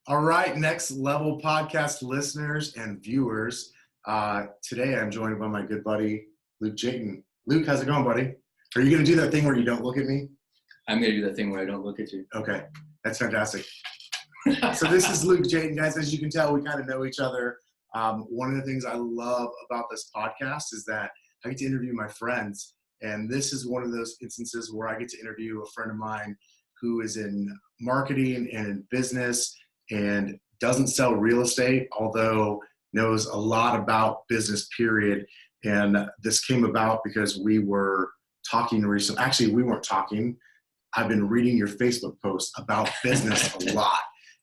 All right, next level podcast listeners and viewers. Today I'm joined by my good buddy, Luke Jaten. Luke, how's it going, buddy? Are you going to do that thing where you don't look at me? I'm going to do that thing where I don't look at you. Okay, that's fantastic. So this is Luke Jaten, guys. As you can tell, we kind of know each other. One of the things I love about this podcast is that I get to interview my friends. And this is one of those instances where I get to interview a friend of mine who is in marketing and in business and doesn't sell real estate, although knows a lot about business, period. And this came about because we were talking recently. Actually, we weren't talking. I've been reading your Facebook posts about business a lot.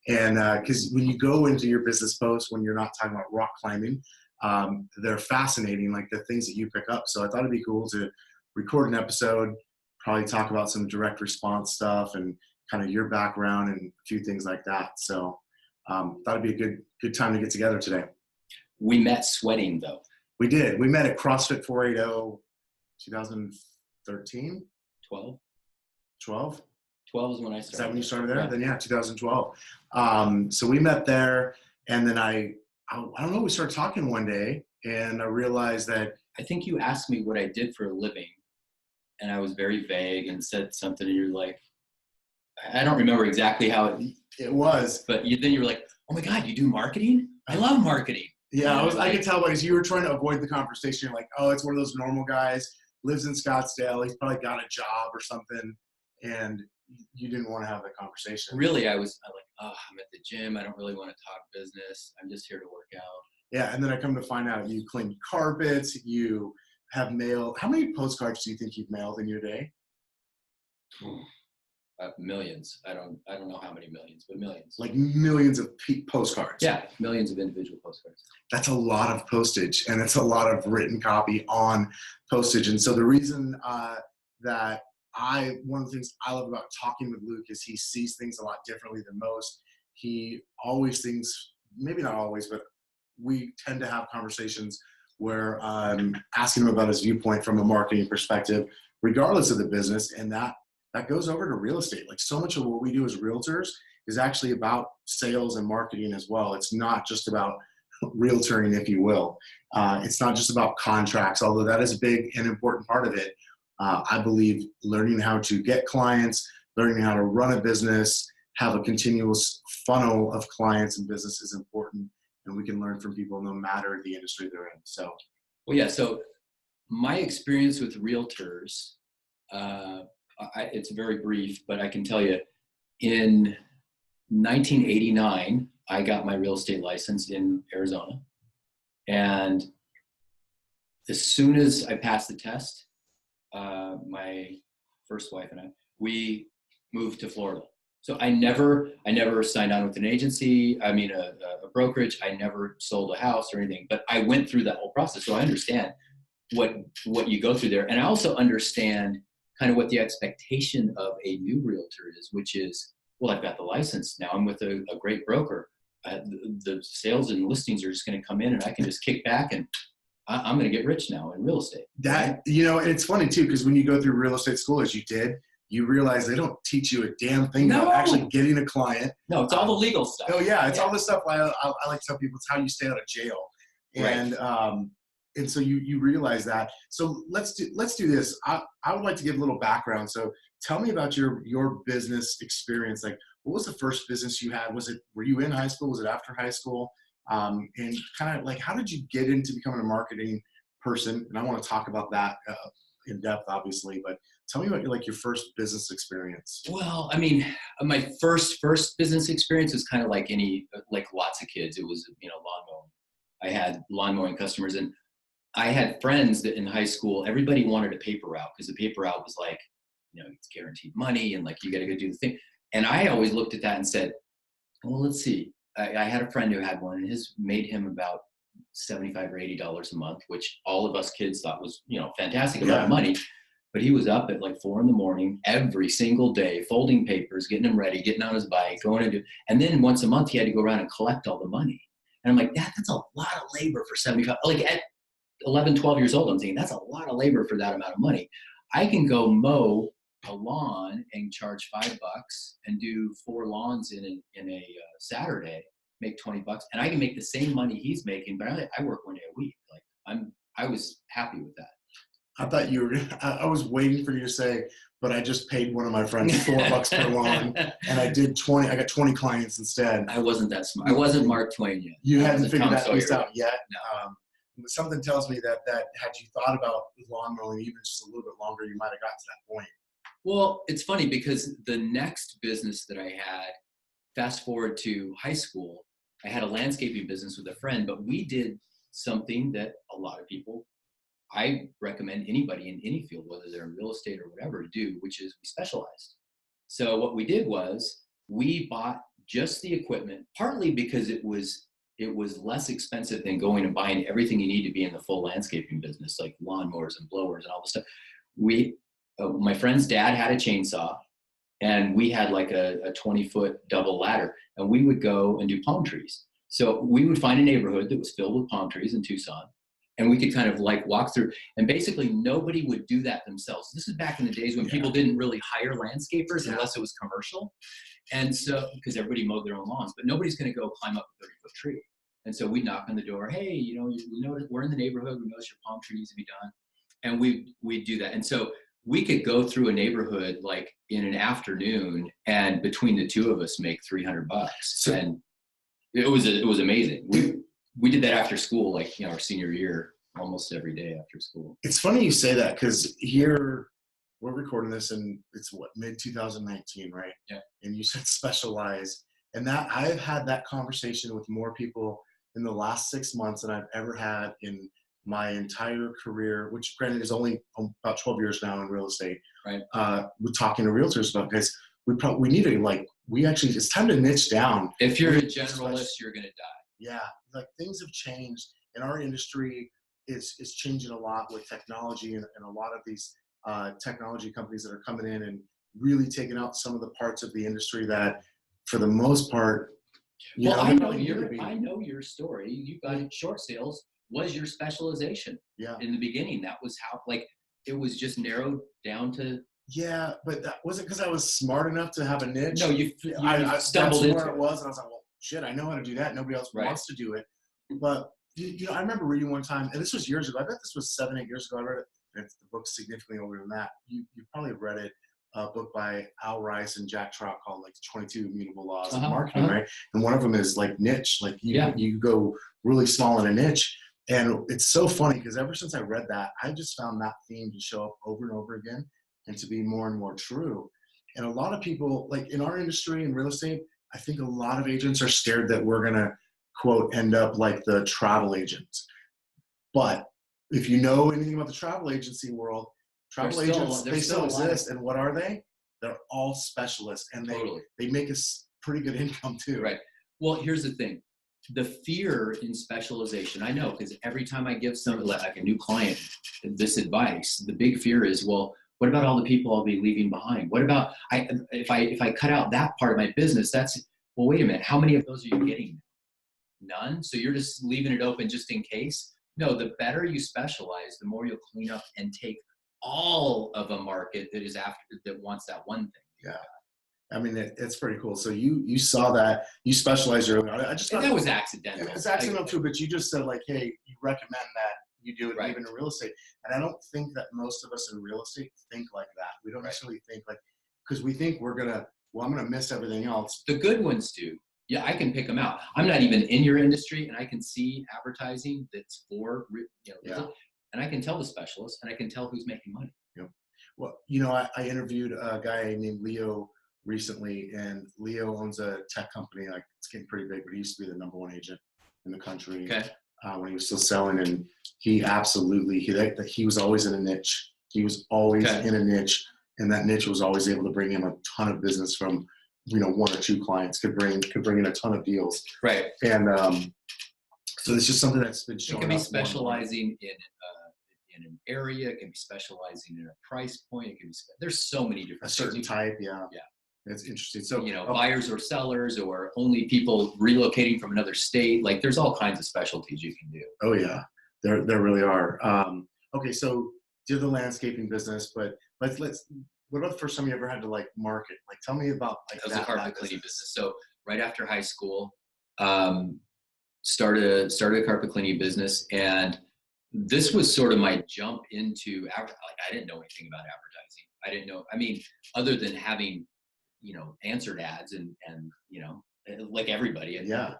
And because when you go into your business posts, when you're not talking about rock climbing, they're fascinating, like the things that you pick up. So I thought it'd be cool to record an episode, probably talk about some direct response stuff and kind of your background and a few things like that. So thought it'd be a good time to get together today. We met sweating though. We did. We met at CrossFit 480, 2013? 12? 12? 12 is when I started. Is that when you started there? Yeah. Then yeah, 2012. So we met there, and then I don't know, we started talking one day, and I realized that I think you asked me what I did for a living, and I was very vague and said something, and you're like, I don't remember exactly how it was. But then you were like, oh my God, you do marketing? I love marketing. Yeah, I could tell because you were trying to avoid the conversation. You're like, oh, it's one of those normal guys, lives in Scottsdale, he's probably got a job or something, and you didn't want to have that conversation. Really, I'm like, oh, I'm at the gym. I don't really want to talk business. I'm just here to work out. Yeah, and then I come to find out you clean carpets, you have mailed. How many postcards do you think you've mailed in your day? Millions. I don't know how many millions, but millions. Like millions of postcards. Yeah, millions of individual postcards. That's a lot of postage, and it's a lot of written copy on postage. And so the reason that one of the things I love about talking with Luke is he sees things a lot differently than most. He always thinks, maybe not always, but we tend to have conversations where I'm asking him about his viewpoint from a marketing perspective, regardless of the business, and that goes over to real estate. Like so much of what we do as realtors is actually about sales and marketing as well. It's not just about realtoring, if you will. It's not just about contracts, although that is a big and important part of it. I believe learning how to get clients, learning how to run a business, have a continuous funnel of clients and business is important, and we can learn from people no matter the industry they're in. So, well, yeah. So my experience with realtors, it's very brief, but I can tell you, in 1989, I got my real estate license in Arizona, and as soon as I passed the test, my first wife and I, we moved to Florida. So I never signed on with an agency. I mean, a brokerage. I never sold a house or anything, but I went through that whole process. So I understand what you go through there. And I also understand kind of what the expectation of a new realtor is, which is, well, I've got the license. Now I'm with a great broker. The sales and listings are just going to come in and I can just kick back and I'm going to get rich now in real estate. That, and it's funny too, because when you go through real estate school, as you did, you realize they don't teach you a damn thing about actually getting a client. No, it's all the legal stuff. Oh yeah, it's all the stuff I like to tell people. It's how you stay out of jail, and right. And so you realize that. So let's do this. I would like to give a little background. So tell me about your business experience. Like, what was the first business you had? Were you in high school? Was it after high school? And kind of like, how did you get into becoming a marketing person? And I want to talk about that in depth, obviously, but tell me about your first business experience. Well, I mean, my first business experience was kind of like lots of kids. It was, lawn mowing. I had lawn mowing customers, and I had friends that in high school, everybody wanted a paper route because the paper route was like, it's guaranteed money and like, you got to go do the thing. And I always looked at that and said, well, let's see. I had a friend who had one, and his made him about $75 or $80 a month, which all of us kids thought was, fantastic amount of money. But he was up at like 4 a.m. every single day, folding papers, getting them ready, getting on his bike, and then once a month he had to go around and collect all the money. And I'm like, that's a lot of labor for 75. Like at 11, 12 years old, I'm thinking that's a lot of labor for that amount of money. I can go mow a lawn and charge $5 and do 4 lawns in a Saturday, make 20 bucks, and I can make the same money he's making, but I work 1 day a week. Like I was happy with that. I thought you were, I was waiting for you to say, but I just paid one of my friends $4 per loan and I got 20 clients instead. I wasn't that smart. I wasn't Mark Twain yet. You hadn't figured that piece out yet. No. Something tells me that had you thought about lawn mowing even just a little bit longer, you might have got to that point. Well, it's funny because the next business that I had, fast forward to high school, I had a landscaping business with a friend, but we did something that a lot of people, I recommend anybody in any field, whether they're in real estate or whatever, do, which is we specialized. So what we did was we bought just the equipment, partly because it was less expensive than going and buying everything you need to be in the full landscaping business, like lawnmowers and blowers and all this stuff. My friend's dad had a chainsaw, and we had like a 20-foot double ladder, and we would go and do palm trees. So we would find a neighborhood that was filled with palm trees in Tucson, and we could kind of like walk through, and basically nobody would do that themselves. This is back in the days when people didn't really hire landscapers unless it was commercial. And so, because everybody mowed their own lawns, but nobody's going to go climb up a 30-foot tree. And so we'd knock on the door, hey, we noticed we're in the neighborhood, we noticed your palm tree needs to be done. And we'd do that. And so we could go through a neighborhood like in an afternoon, and between the two of us make $300. And it was amazing. We did that after school, like, our senior year, almost every day after school. It's funny you say that, because here we're recording this and it's mid 2019, right? Yeah. And you said specialize, and that I've had that conversation with more people in the last 6 months than I've ever had in my entire career, which granted is only about 12 years now in real estate. Right. We're talking to realtors about, guys, we need to it's time to niche down. If you're a generalist, you're going to die. Yeah. Like, things have changed, and our industry is changing a lot with technology, and a lot of these technology companies that are coming in and really taking out some of the parts of the industry that, for the most part, I know your story. You got short sales was your specialization. Yeah. In the beginning, that was how, it was just narrowed down to. Yeah, but that wasn't because I was smart enough to have a niche. No, you stumbled into where it was, and I was like, well, shit, I know how to do that. Nobody else wants to do it. But I remember reading one time, and this was years ago. I bet this was 7-8 years ago. I read it. And the book's significantly older than that. You probably read it. A book by Al Rice and Jack Trout called 22 Immutable Laws of Marketing, right? And one of them is niche. You go really small in a niche. And it's so funny because ever since I read that, I just found that theme to show up over and over again and to be more and more true. And a lot of people, in our industry in real estate, I think a lot of agents are scared that we're going to, quote, end up like the travel agents. But if you know anything about the travel agency world, travel agents, they still exist. And what are they? They're all specialists, and they make us pretty good income too. Right. Well, here's the thing. The fear in specialization, I know, because every time I give somebody, like a new client, this advice, the big fear is, well, what about all the people I'll be leaving behind? What about if I cut out that part of my business? Well, wait a minute. How many of those are you getting? None. So you're just leaving it open just in case? No, the better you specialize, the more you'll clean up and take all of a market that wants that one thing. Yeah. I mean, it's pretty cool. So you saw that, you specialized early on. I just thought that was accidental. It's accidental too, but you just said hey, you recommend that you do it even in real estate. And I don't think that most of us in real estate think like that. We don't necessarily think because we think I'm going to miss everything else. The good ones do. Yeah, I can pick them out. I'm not even in your industry, and I can see advertising that's for, and I can tell the specialist, and I can tell who's making money. Yeah. Well, I interviewed a guy named Leo recently, and Leo owns a tech company. It's getting pretty big, but he used to be the #1 agent in the country when he was still selling. And he was always in a niche. He was always in a niche, and that niche was always able to bring him a ton of business from, 1 or 2 clients could bring in a ton of deals. Right. And so it's just something that's been shown. It can be specializing in an area. It can be specializing in a price point. It can be. There's so many different. A certain type. Yeah. Yeah. It's interesting. So buyers or sellers, or only people relocating from another state. There's all kinds of specialties you can do. Oh yeah, there really are. Okay, so did the landscaping business, but let's. What about the first time you ever had to market? Tell me about that was a carpet cleaning business. So right after high school, started a carpet cleaning business. And this was sort of my jump into like, I didn't know anything about advertising. I didn't know, I mean, other than having, answered ads and, like everybody. Yeah.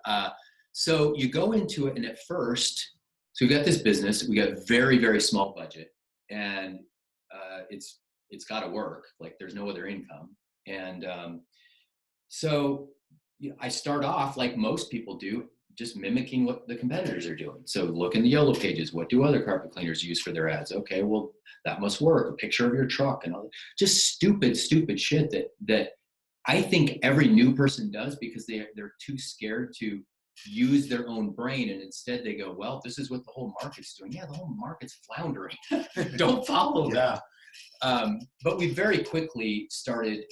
So you go into it, and at first, so we got this business, we got very, very small budget, and it's got to work. Like, there's no other income. And so I start off like most people do, just mimicking what the competitors are doing. So look in the yellow pages. What do other carpet cleaners use for their ads? Okay, well, that must work. A picture of your truck and all that. Just stupid shit that I think every new person does, because they're too scared to use their own brain, and instead they go, well, this is what the whole market's doing. Yeah, the whole market's floundering. Don't follow that. But we very quickly started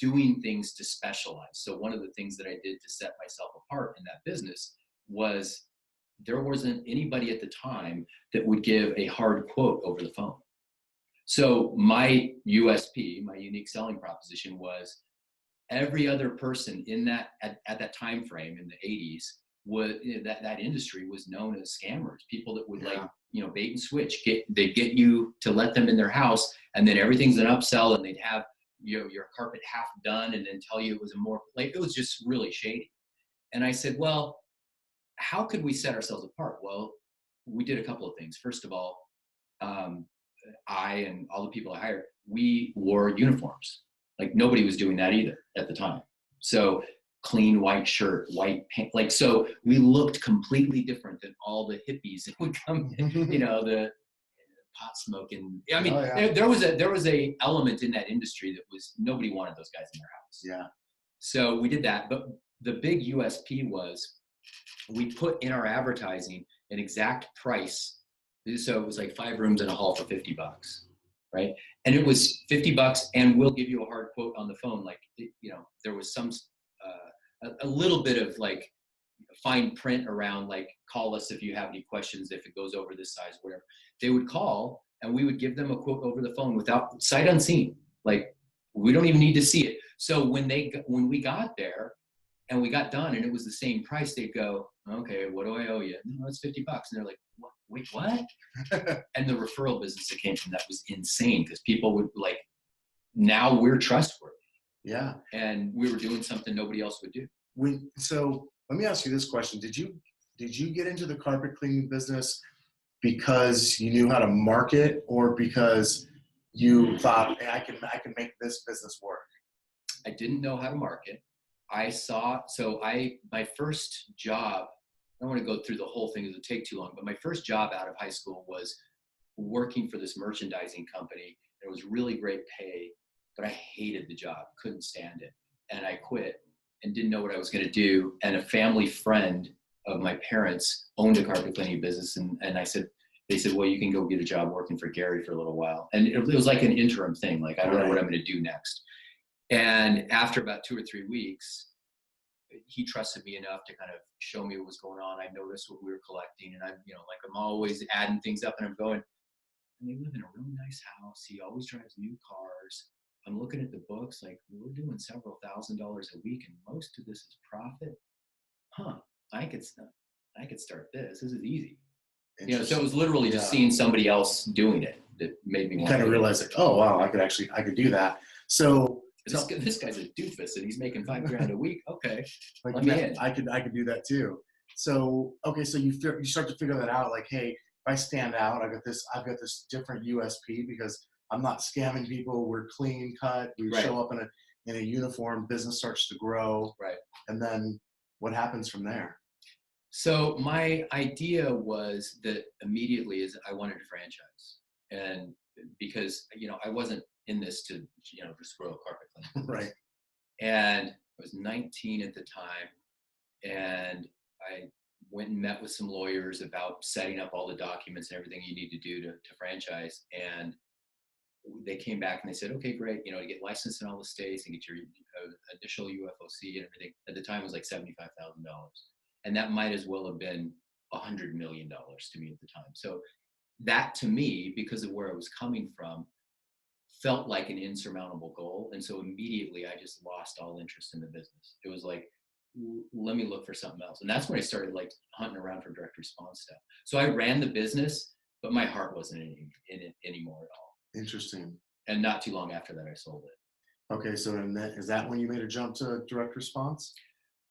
doing things to specialize. So one of the things that I did to set myself apart in that business was there wasn't anybody at the time that would give a hard quote over the phone. So my USP, my unique selling proposition, was every other person in that at that time frame in the 80s was that industry was known as scammers, people that would bait and switch. They'd get you to let them in their house, and then everything's an upsell, and they'd have your carpet half done and then tell you it was it was just really shady. And I said, well, how could we set ourselves apart? Well, we did a couple of things. First of all, I and all the people I hired, we wore uniforms. Like, nobody was doing that either at the time. So clean white shirt, white pants. So we looked completely different than all the hippies that would come, the pot smoking. I mean, there was a element in that industry that was, nobody wanted those guys in their house. Yeah. So we did that. But the big USP was we put in our advertising an exact price. So it was like 5 rooms in a hall for $50, right? And it was $50, and we'll give you a hard quote on the phone. Like, there was some, a little bit of like fine print around, like, call us if you have any questions, if it goes over this size, whatever. They would call, and we would give them a quote over the phone without sight unseen. Like, we don't even need to see it. So when we got there and we got done and it was the same price, they'd go, okay, what do I owe you? No, it's $50. And they're like, what? Wait, what? And the referral business that came from that was insane, because people would like, now we're trustworthy. Yeah. And we were doing something nobody else would do. So let me ask you this question. Did you get into the carpet cleaning business because you knew how to market, or because you thought, hey, I can make this business work? I didn't know how to market. My first job, I don't want to go through the whole thing, it would take too long, but my first job out of high school was working for this merchandising company. It was really great pay, but I hated the job, couldn't stand it. And I quit and didn't know what I was going to do. And a family friend of my parents owned a carpet cleaning business. And they said, well, you can go get a job working for Gary for a little while. And it was like an interim thing. Like, I don't know what I'm going to do next. And after about 2 or 3 weeks, he trusted me enough to kind of show me what was going on. I noticed what we were collecting, and I'm always adding things up, and I'm going, and they live in a really nice house. He always drives new cars. I'm looking at the books, like, we're doing several $1,000s a week, and most of this is profit. I could start this. This is easy. So it was literally just seeing somebody else doing it that made me kind of realize, like, oh wow, I could do that. So this guy's a doofus and he's making $5,000 a week. Okay, like, let me in. I could do that too. So okay, so you start to figure that out. Like, hey, if I stand out, I've got this different USP because I'm not scamming people. We're clean cut. We show up in a uniform. Business starts to grow. Right. And then what happens from there? So my idea was that immediately is I wanted to franchise, and because I wasn't in this to just grow a carpet cleaning. Right. And I was 19 at the time, and I went and met with some lawyers about setting up all the documents and everything you need to do to franchise. And they came back and they said, okay, great, to get licensed in all the states and get your initial UFOC and everything. At the time, it was like $75,000. And that might as well have been $100 million to me at the time. So that, to me, because of where I was coming from, felt like an insurmountable goal. And so immediately I just lost all interest in the business. It was like, let me look for something else. And that's when I started like hunting around for direct response stuff. So I ran the business, but my heart wasn't in it anymore at all. Interesting. And not too long after that, I sold it. Okay, so is that when you made a jump to direct response?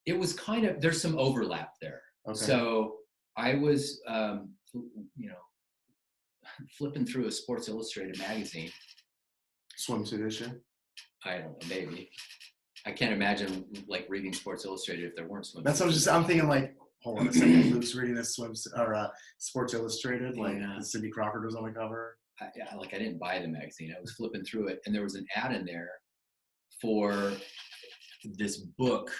It was kind of, there's some overlap there. Okay. So I was, flipping through a Sports Illustrated magazine. Swimsuit issue? I don't know, maybe. I can't imagine like reading Sports Illustrated if there weren't swimsuits. That's what I'm thinking like, hold on a second, Luke's reading this Sports Illustrated, like Cindy Crawford was on the cover. I didn't buy the magazine. I was flipping through it, and there was an ad in there for this book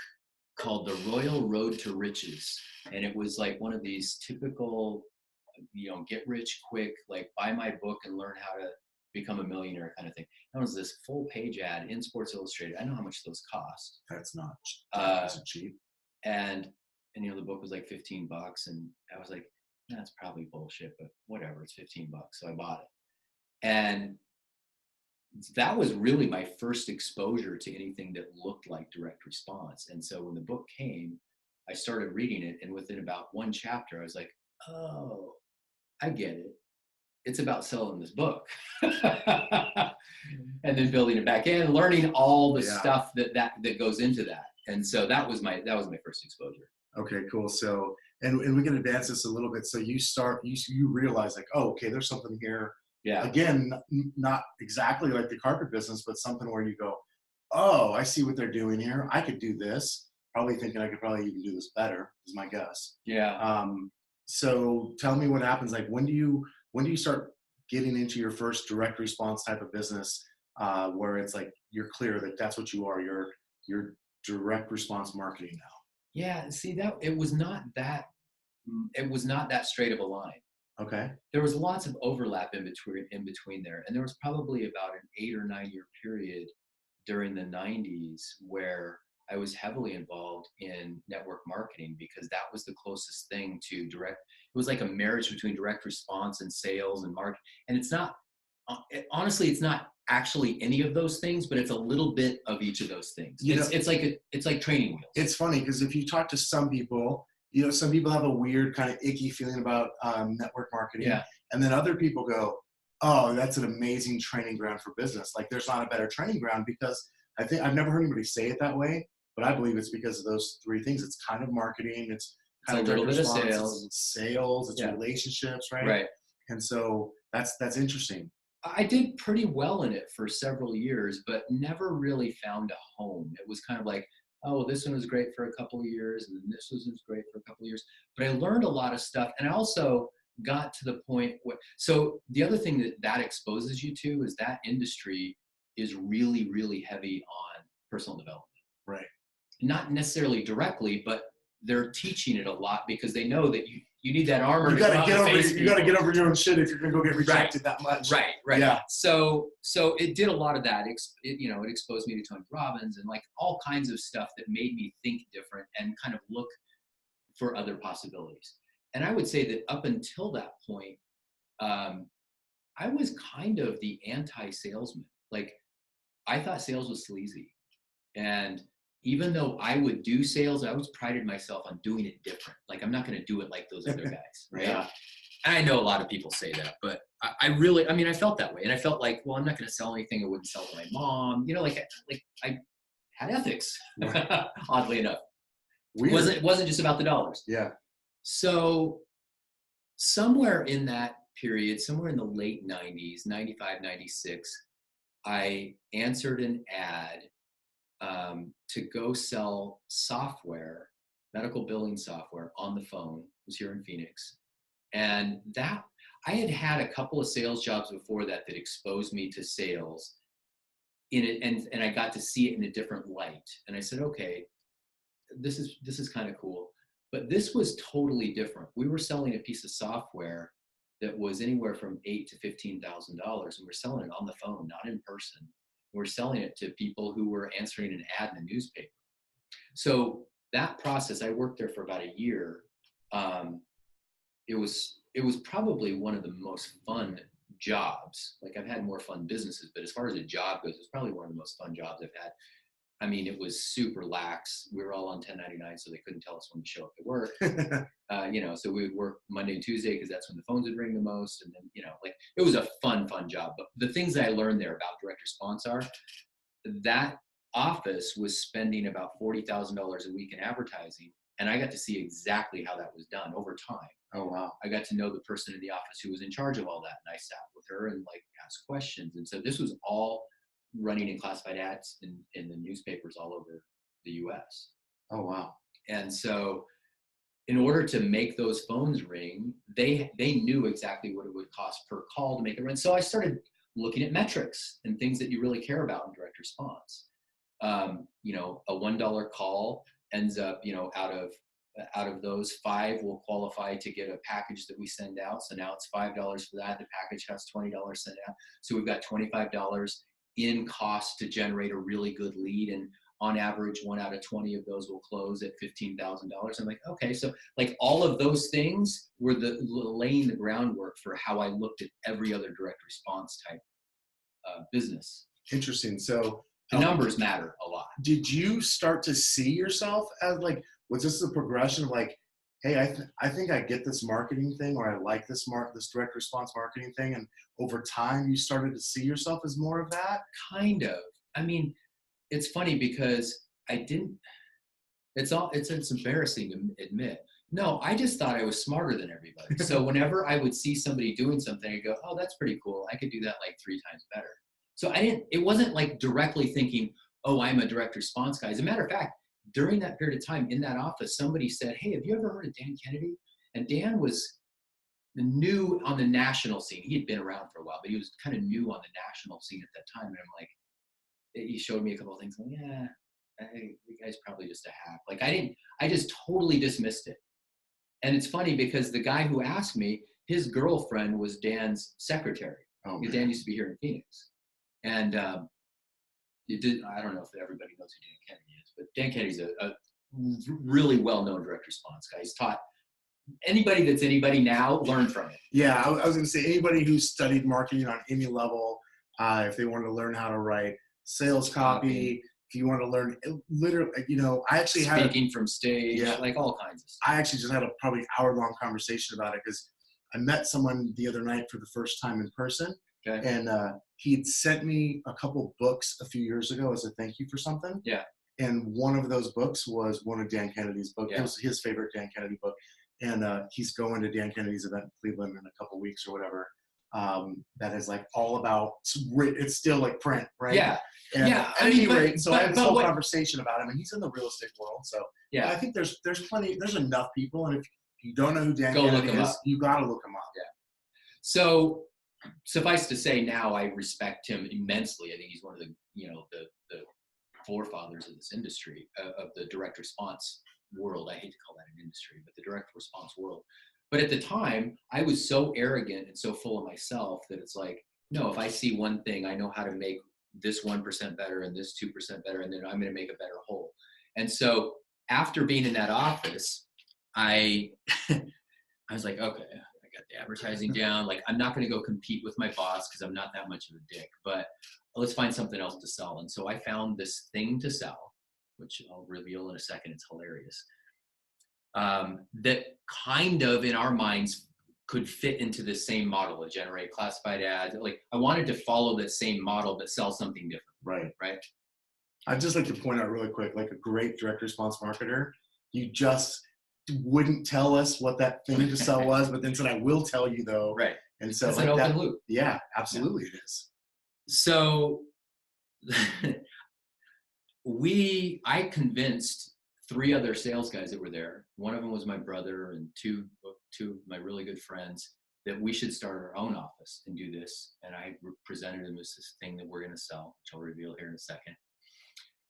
called The Royal Road to Riches. And it was like one of these typical, get rich quick, like buy my book and learn how to become a millionaire kind of thing. That was this full page ad in Sports Illustrated. I know how much those cost. That's not cheap. And the book was like $15, and I was like, that's probably bullshit, but whatever, it's $15. So I bought it. And that was really my first exposure to anything that looked like direct response. And so when the book came, I started reading it, and within about one chapter, I was like, oh, I get it. It's about selling this book. And then building it back in, learning all the stuff that goes into that. And so that was my first exposure. Okay, cool. So, and we can advance this a little bit. So you realize like, oh, okay, there's something here. Yeah. Again, not exactly like the carpet business, but something where you go, oh, I see what they're doing here. I could do this. Probably thinking I could probably even do this better is my guess. Yeah. So tell me what happens. Like when do you start getting into your first direct response type of business, where it's like you're clear that that's what you are. You're direct response marketing now. Yeah. See, that it was not that straight of a line. Okay. There was lots of overlap in between there, and there was probably about an 8 or 9 year period during the 90s where I was heavily involved in network marketing, because that was the closest thing to direct. It was like a marriage between direct response and sales and marketing. And it's not, honestly, it's not actually any of those things, but it's a little bit of each of those things. It's like training wheels. It's funny because if you talk to some people, some people have a weird kind of icky feeling about network marketing. Yeah. And then other people go, oh, that's an amazing training ground for business. Like there's not a better training ground, because I think I've never heard anybody say it that way, but I believe it's because of those three things. It's kind of marketing. It's kind of a little bit of sales. It's relationships, right? Right. And so that's interesting. I did pretty well in it for several years, but never really found a home. It was kind of like, oh, well, this one was great for a couple of years, and then this was great for a couple of years. But I learned a lot of stuff, and I also got to the point where, so the other thing that exposes you to is that industry is really, really heavy on personal development. Right. Not necessarily directly, but they're teaching it a lot because they know that you need that armor. You got to get over your own shit if you're going to go get rejected that much. Right. Yeah. So it did a lot of that. It exposed me to Tony Robbins and like all kinds of stuff that made me think different and kind of look for other possibilities. And I would say that up until that point, I was kind of the anti-salesman. Like I thought sales was sleazy, and even though I would do sales, I always prided myself on doing it different. Like, I'm not going to do it like those other guys, right? Yeah. And I know a lot of people say that, but I felt that way. And I felt like, well, I'm not going to sell anything I wouldn't sell to my mom. I had ethics, oddly enough. Weird. It wasn't just about the dollars. Yeah. So somewhere in that period, somewhere in the late 90s, 95, 96, I answered an ad to go sell software, medical billing software on the phone. It was here in Phoenix. And that I had a couple of sales jobs before that exposed me to sales in it, and I got to see it in a different light. And I said, okay, this is kind of cool. But this was totally different. We were selling a piece of software that was anywhere from $8,000 to $15,000, and we're selling it on the phone, not in person. We're selling it to people who were answering an ad in the newspaper. So that process, I worked there for about a year. It was probably one of the most fun jobs. Like I've had more fun businesses, but as far as a job goes, it's probably one of the most fun jobs I've had, I mean, it was super lax. We were all on 1099, so they couldn't tell us when to show up to work. So we would work Monday and Tuesday because that's when the phones would ring the most. And then, like it was a fun job. But the things that I learned there about direct response are that office was spending about $40,000 a week in advertising. And I got to see exactly how that was done over time. Oh, wow. I got to know the person in the office who was in charge of all that. And I sat with her and like asked questions. And so this was all running in classified ads in the newspapers all over the US. Oh, wow. And so in order to make those phones ring, they knew exactly what it would cost per call to make it run. So I started looking at metrics and things that you really care about in direct response. A $1 call ends up, out of those, 5 will qualify to get a package that we send out. So now it's $5 for that. The package has $20 sent out. So we've got $25 in cost to generate a really good lead. And on average, 1 out of 20 of those will close at $15,000. I'm like, okay. So like all of those things were laying the groundwork for how I looked at every other direct response type business. Interesting. So the numbers matter a lot. Did you start to see yourself as like, was this a progression of like, hey, I think I get this marketing thing, or I like this direct response marketing thing, and over time you started to see yourself as more of that? Kind of. I mean, it's funny because I didn't. It's embarrassing to admit. No, I just thought I was smarter than everybody. So whenever I would see somebody doing something, I go, "Oh, that's pretty cool. I could do that like 3 times better." So it wasn't like directly thinking, "Oh, I'm a direct response guy." As a matter of fact, during that period of time in that office, somebody said, "Hey, have you ever heard of Dan Kennedy?" And Dan was new on the national scene. He had been around for a while, but he was kind of new on the national scene at that time. And I'm like, he showed me a couple of things. I'm like, yeah, the guy's probably just a hack. Like I just totally dismissed it. And it's funny because the guy who asked me, his girlfriend was Dan's secretary. Oh, Dan used to be here in Phoenix. And I don't know if everybody knows who Dan Kennedy is, but Dan Kennedy's a really well-known direct response guy. He's taught anybody that's anybody now learn from it. Yeah, I was going to say anybody who studied marketing on any level, if they wanted to learn how to write sales copy, if you want to learn literally, I actually had speaking from stage, like all kinds of stuff. I actually just had a probably hour-long conversation about it because I met someone the other night for the first time in person. Okay. And he'd sent me a couple books a few years ago as a thank you for something. Yeah. And one of those books was one of Dan Kennedy's books. Yeah. It was his favorite Dan Kennedy book. And he's going to Dan Kennedy's event in Cleveland in a couple weeks or whatever. That is like all about, it's still like print, right? Yeah. And yeah. At any rate, so I had this whole conversation about him, and he's in the real estate world. So yeah, I think there's enough people. And if you don't know who Dan Kennedy is, you got to look him up. Yeah. So suffice to say, now I respect him immensely. I think he's one of the forefathers of this industry, of the direct response world. I hate to call that an industry, but the direct response world. But at the time, I was so arrogant and so full of myself that it's like, no, if I see one thing, I know how to make this 1% better and this 2% better, and then I'm going to make a better whole. And so after being in that office, I was like, okay, I got the advertising down. Like, I'm not going to go compete with my boss because I'm not that much of a dick, but let's find something else to sell. And so I found this thing to sell, which I'll reveal in a second. It's hilarious. That kind of in our minds could fit into the same model of generate classified ads. Like, I wanted to follow the same model, but sell something different. Right. I'd just like to point out really quick, like a great direct response marketer, you just wouldn't tell us what that thing to sell was, but then said, I will tell you though. Right. And so it's like an open loop. Yeah, absolutely. It is. So I convinced 3 other sales guys that were there. One of them was my brother, and two of my really good friends, that we should start our own office and do this. And I presented them as this thing that we're going to sell, which I'll reveal here in a second.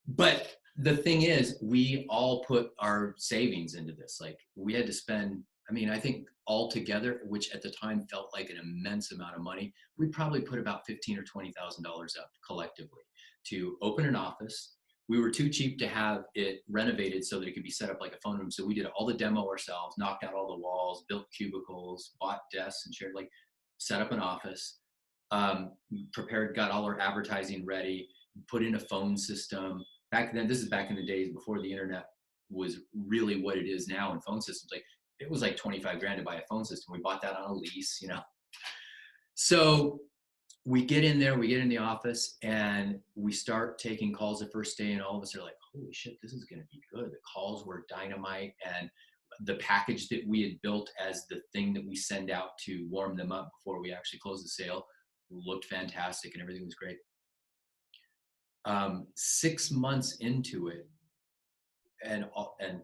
But the thing is, we all put our savings into this. Like, we had to spend, I think all together, which at the time felt like an immense amount of money, we probably put about $15,000 or $20,000 up collectively to open an office. We were too cheap to have it renovated so that it could be set up like a phone room. So we did all the demo ourselves, knocked out all the walls, built cubicles, bought desks and shared, like, set up an office, got all our advertising ready, put in a phone system. back then, this is back in the days before the internet was really what it is now in phone systems. Like it was like 25 grand to buy a phone system. We bought that on a lease, you know? So we get in there, we get in the office, and we start taking calls the first day, and all of us are like, holy shit, this is going to be good. The calls were dynamite, and the package that we had built as the thing that we send out to warm them up before we actually close the sale looked fantastic, and everything was great. 6 months into it, and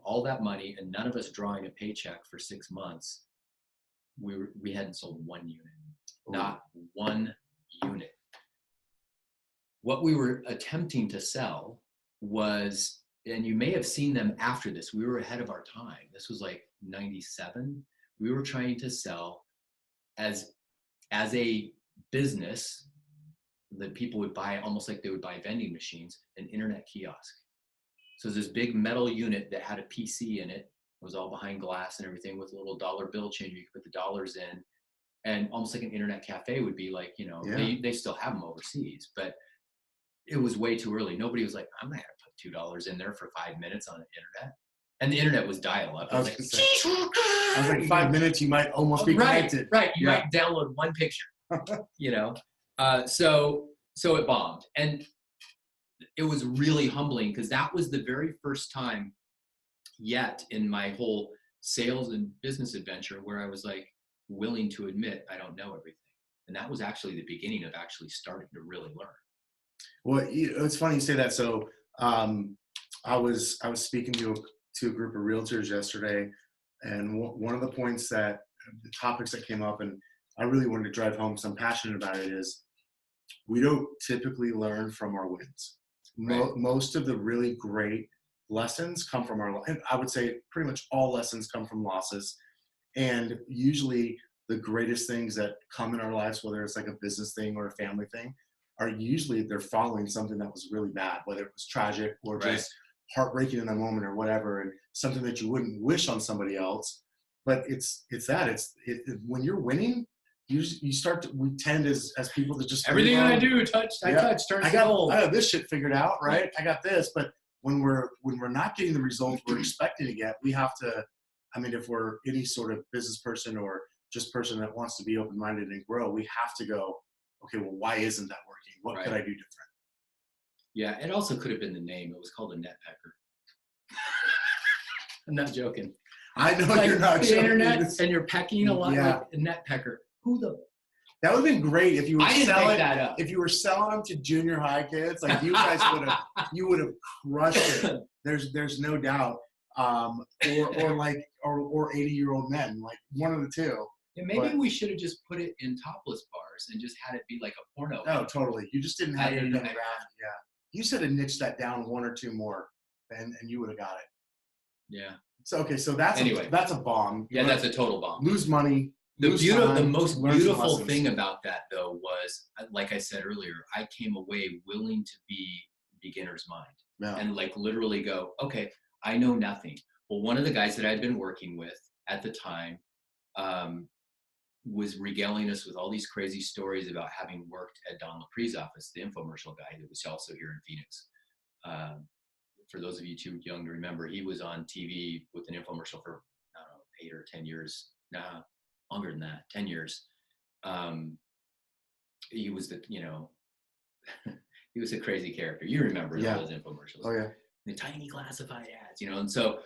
all that money, and none of us drawing a paycheck for 6 months, we hadn't sold one unit. Not one unit. What we were attempting to sell was, and you may have seen them after this, we were ahead of our time. This was like 97. We were trying to sell as a business that people would buy, almost like they would buy vending machines, an internet kiosk. So this big metal unit that had a PC in it. It was all behind glass and everything with a little dollar bill changer. You could put the dollars in. And almost like an internet cafe would be like, you know, they still have them overseas, but it was way too early. Nobody was like, I'm not going to put $2 in there for 5 minutes on the internet. And the internet was dial-up. I was like 5 minutes, you might almost be connected. Right. You might download one picture, you know? So it bombed. And it was really humbling because that was the very first time yet in my whole sales and business adventure where I was like, willing to admit I don't know everything. And that was actually the beginning of actually starting to really learn. Well, it's funny you say that. So I was speaking to a group of realtors yesterday, and one of the points the topics that came up, and I really wanted to drive home because I'm passionate about it, is we don't typically learn from our wins. Right. Most of the really great lessons come from and I would say pretty much all lessons come from losses. And usually the greatest things that come in our lives, whether it's like a business thing or a family thing, are usually they're following something that was really bad, whether it was tragic or just heartbreaking in the moment or whatever, and something that you wouldn't wish on somebody else. But it's when you're winning, we tend as people to just everything I do turns to gold. I have this shit figured out, right? I got this. But when we're not getting the results we're expecting to get, we have to. I mean, if we're any sort of business person or just person that wants to be open-minded and grow, we have to go, okay, well, why isn't that working? What could I do different? Yeah, it also could have been the name. It was called a net pecker. I'm not joking. I know like you're not the joking. Internet, and you're pecking a lot like a net pecker. That would have been great if you were selling that up. If you were selling them to junior high kids, like you guys would have crushed it. There's no doubt. Or 80-year-old men, like one of the two. And maybe we should have just put it in topless bars and just had it be like a porno. No, totally. You just didn't have it done around. Yeah. You should have niched that down one or two more, and you would have got it. Yeah. So okay, so that's a bomb. Yeah, that's a total bomb. Lose money. The most beautiful thing about that though was, like I said earlier, I came away willing to be beginner's mind and like literally go, okay, I know nothing. Well, one of the guys that I'd been working with at the time was regaling us with all these crazy stories about having worked at Don LaPree's office, the infomercial guy that was also here in Phoenix. For those of you too young to remember, he was on TV with an infomercial for, I don't know, 8 or 10 years. Nah, longer than that, 10 years. He was he was a crazy character. You remember all those infomercials. Oh, yeah. The tiny classified ads, and so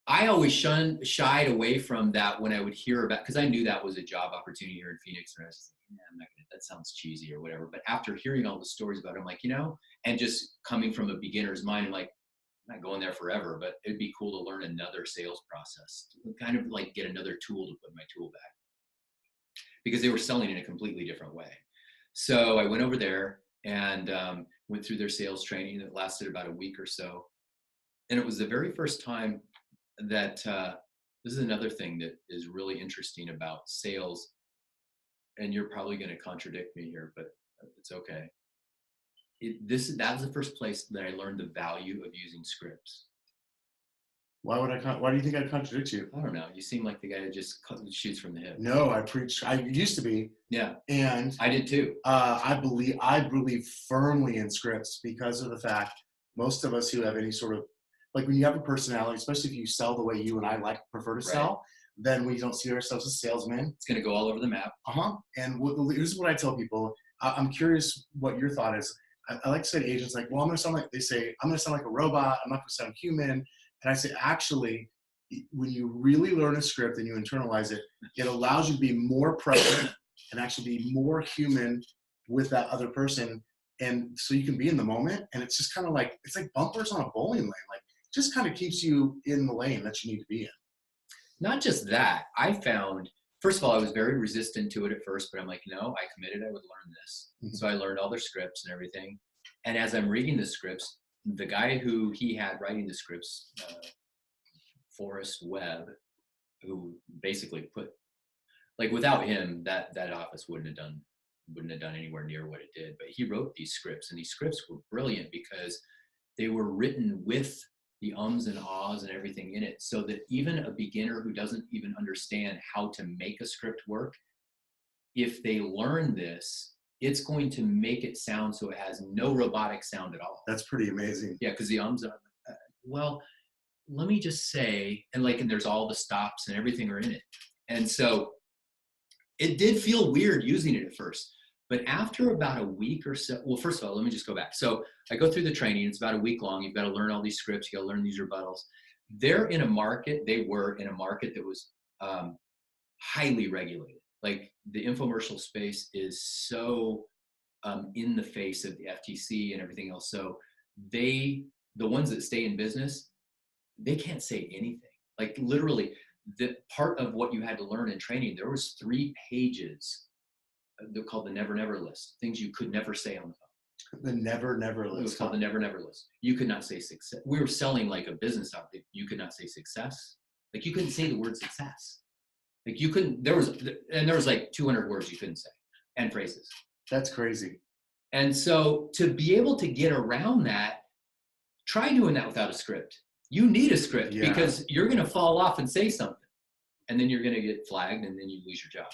I always shied away from that when I would hear about, because I knew that was a job opportunity here in Phoenix, and I was just like, I'm not gonna, that sounds cheesy or whatever. But after hearing all the stories about it, I'm like, and just coming from a beginner's mind, I'm like, I'm not going there forever, but it'd be cool to learn another sales process, kind of like get another tool to put in my tool bag, because they were selling in a completely different way. So I went over there and went through their sales training that lasted about a week or so. And it was the very first time that, this is another thing that is really interesting about sales, and you're probably going to contradict me here, but it's okay. That was the first place that I learned the value of using scripts. Why do you think I'd contradict you? I don't know. You seem like the guy that just shoots from the hip. No, I used to be. Yeah. And I did too. I believe firmly in scripts because of the fact most of us who have any sort of, like when you have a personality, especially if you sell the way you and I prefer to sell, then we don't see ourselves as salesmen. It's going to go all over the map. And here's what I tell people. I'm curious what your thought is. I like to say to agents, like, well, I'm going to sound like, they say, I'm going to sound like a robot. I'm not going to sound human. And I say, actually, when you really learn a script and you internalize it, it allows you to be more present and actually be more human with that other person. And so you can be in the moment. And it's just kind of like, it's like bumpers on a bowling lane. Like, just kind of keeps you in the lane that you need to be in. Not just that, I found, first of all, I was very resistant to it at first, but I'm like, no, I committed I would learn this. So I learned all their scripts and everything. And as I'm reading the scripts, the guy who he had writing the scripts, Forrest Webb, who basically put, like without him, that office wouldn't have done anywhere near what it did. But he wrote these scripts, and these scripts were brilliant because they were written with the ums and ahs and everything in it, so that even a beginner who doesn't even understand how to make a script work, if they learn this, it's going to make it sound so it has no robotic sound at all. That's pretty amazing. Yeah, because the ums are, well, let me just say, and there's all the stops and everything are in it. And so it did feel weird using it at first. But after about a week or so, well, first of all, let me just go back. So I go through the training. It's about a week long. You've got to learn all these scripts. You got to learn these rebuttals. They were in a market that was highly regulated. Like the infomercial space is so in the face of the FTC and everything else. So the ones that stay in business, they can't say anything. Like literally, the part of what you had to learn in training, there was 3 pages. They're called the never, never list. Things you could never say on the phone. The never, never list. It was called the never, never list. You could not say success. We were selling like a business outfit. You could not say success. Like you couldn't say the word success. Like you couldn't, there was like 200 words you couldn't say and phrases. That's crazy. And so to be able to get around that, try doing that without a script. You need a script because you're going to fall off and say something, and then you're going to get flagged, and then you lose your job.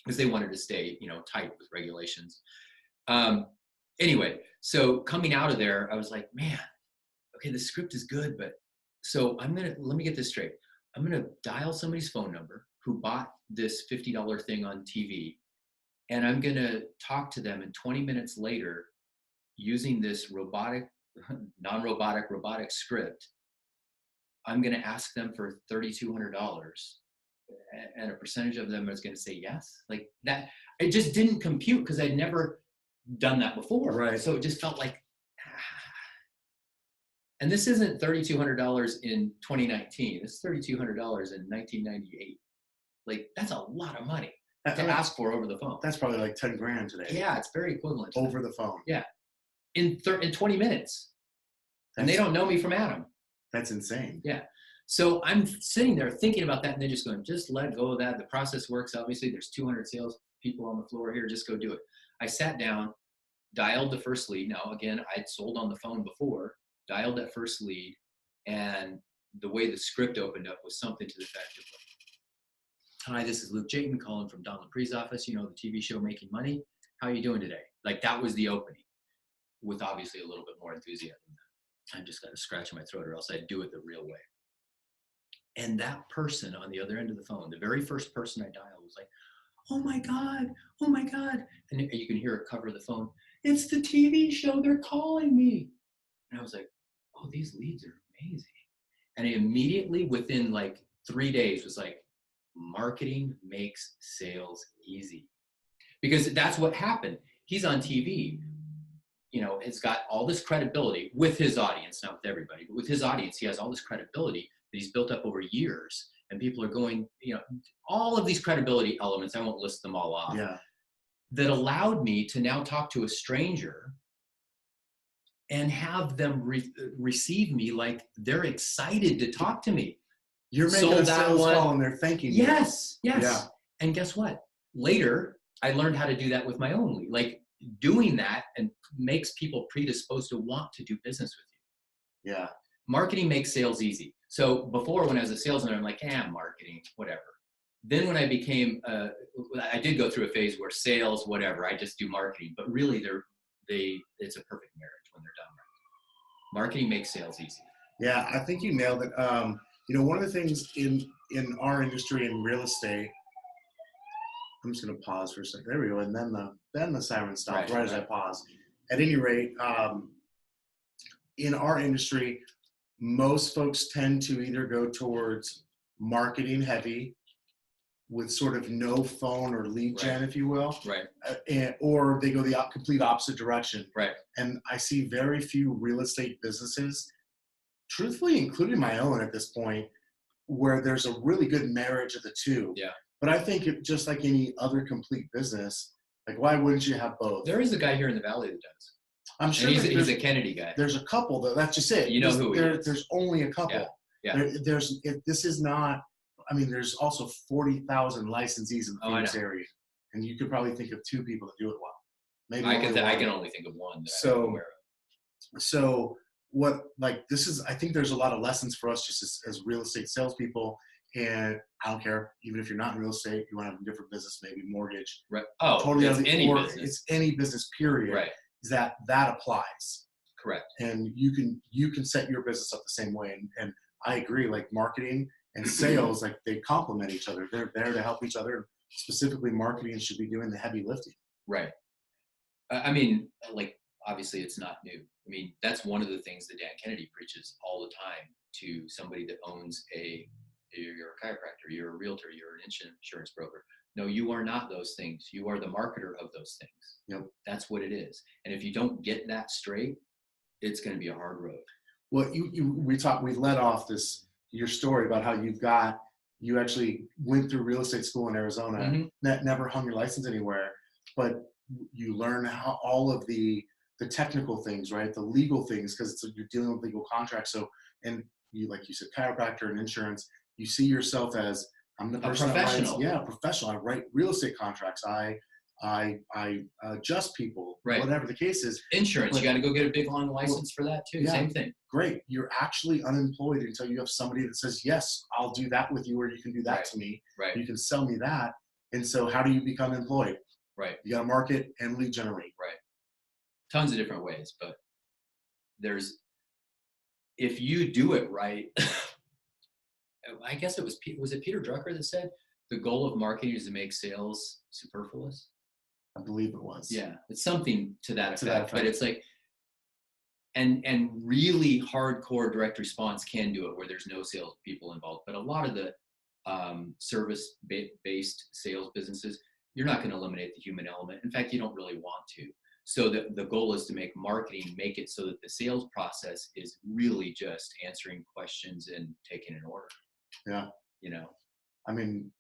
Because they wanted to stay, tight with regulations. Anyway, so coming out of there, I was like, man, okay, the script is good, but so let me get this straight. I'm going to dial somebody's phone number who bought this $50 thing on TV, and I'm going to talk to them, and 20 minutes later, using this robotic script, I'm going to ask them for $3,200. And a percentage of them is going to say yes. Like that, it just didn't compute because I'd never done that before. Right. So it just felt like, and this isn't $3,200 in 2019. This is $3,200 in 1998. Like that's a lot of money to ask for over the phone. That's probably like 10 grand today. Yeah, it's very equivalent. Over the phone. Yeah, in 20 minutes, and they don't know me from Adam. That's insane. Yeah. So I'm sitting there thinking about that, and they're just going, just let go of that. The process works. Obviously, there's 200 sales people on the floor here. Just go do it. I sat down, dialed the first lead. Now, again, I'd sold on the phone before, dialed that first lead, and the way the script opened up was something to the effect of, hi, this is Luke Jaten calling from Don LaPree's office, the TV show Making Money. How are you doing today? Like that was the opening, with obviously a little bit more enthusiasm. I just got to scratch my throat, or else I'd do it the real way. And that person on the other end of the phone, the very first person I dialed, was like, oh my God. And you can hear it cover the phone. It's the TV show, they're calling me. And I was like, oh, these leads are amazing. And I immediately, within like 3 days, was like, marketing makes sales easy. Because that's what happened. He's on TV, has got all this credibility with his audience, not with everybody, but with his audience, he has all this credibility that he's built up over years, and people are going, all of these credibility elements, I won't list them all off, that allowed me to now talk to a stranger and have them receive me like they're excited to talk to me. You're making a sales call and they're thanking you. Yes. Yeah. And guess what? Later, I learned how to do that with my own lead. Like doing that and makes people predisposed to want to do business with you. Yeah. Marketing makes sales easy. So before, when I was a salesman, I'm like, marketing, whatever. Then when I became, I did go through a phase where sales, whatever, I just do marketing. But really, it's a perfect marriage when they're done Marketing makes sales easy. Yeah, I think you nailed it. One of the things in our industry in real estate, I'm just going to pause for a second. There we go. And then the siren stopped right as I pause. At any rate, in our industry, most folks tend to either go towards marketing heavy with sort of no phone or lead gen, if you will, or they go the complete opposite direction. Right. And I see very few real estate businesses, truthfully, including my own at this point, where there's a really good marriage of the two. Yeah. But I think just like any other complete business, like why wouldn't you have both? There is a guy here in the Valley that does. I'm sure he's a Kennedy guy. There's a couple though. That's just it. You know who he is. There's only a couple. Yeah. This is not. I mean, there's also 40,000 licensees in the Phoenix area, and you could probably think of two people that do it well. Maybe I can only think of one that I'm aware of. So what this is? I think there's a lot of lessons for us just as real estate salespeople. And I don't care, even if you're not in real estate, you want to have a different business, maybe mortgage. Right. Oh, totally. It's any business. It's any business, period. Right. Is that applies. Correct. And you can set your business up the same way. And I agree, like marketing and sales, like they complement each other. They're there to help each other. Specifically, marketing should be doing the heavy lifting. Right. I mean, obviously it's not new. I mean, that's one of the things that Dan Kennedy preaches all the time to somebody that owns you're a chiropractor, you're a realtor, you're an insurance broker. No, you are not those things. You are the marketer of those things. Yep. That's what it is. And if you don't get that straight, it's going to be a hard road. Well, we led off your story about how you actually went through real estate school in Arizona, never hung your license anywhere, but you learn how all of the technical things, right? The legal things, because you're dealing with legal contracts. So, and you, like you said, chiropractor and insurance, you see yourself as, I'm the person professional. Professional. I write real estate contracts. I adjust people, whatever the case is. Insurance, you got to go get a big long license for that too. Same thing. Great. You're actually unemployed until you have somebody that says, yes, I'll do that with you, or you can do that to me. Right. You can sell me that. And so how do you become employed? Right. You got to market and lead generate. Right. Tons of different ways, but if you do it right, I guess was it Peter Drucker that said the goal of marketing is to make sales superfluous? I believe it was. Yeah, it's something to that effect. But it's like, and really hardcore direct response can do it where there's no sales people involved. But a lot of the service-based sales businesses, you're not going to eliminate the human element. In fact, you don't really want to. So the goal is to make marketing, make it so that the sales process is really just answering questions and taking an order. Yeah. I mean,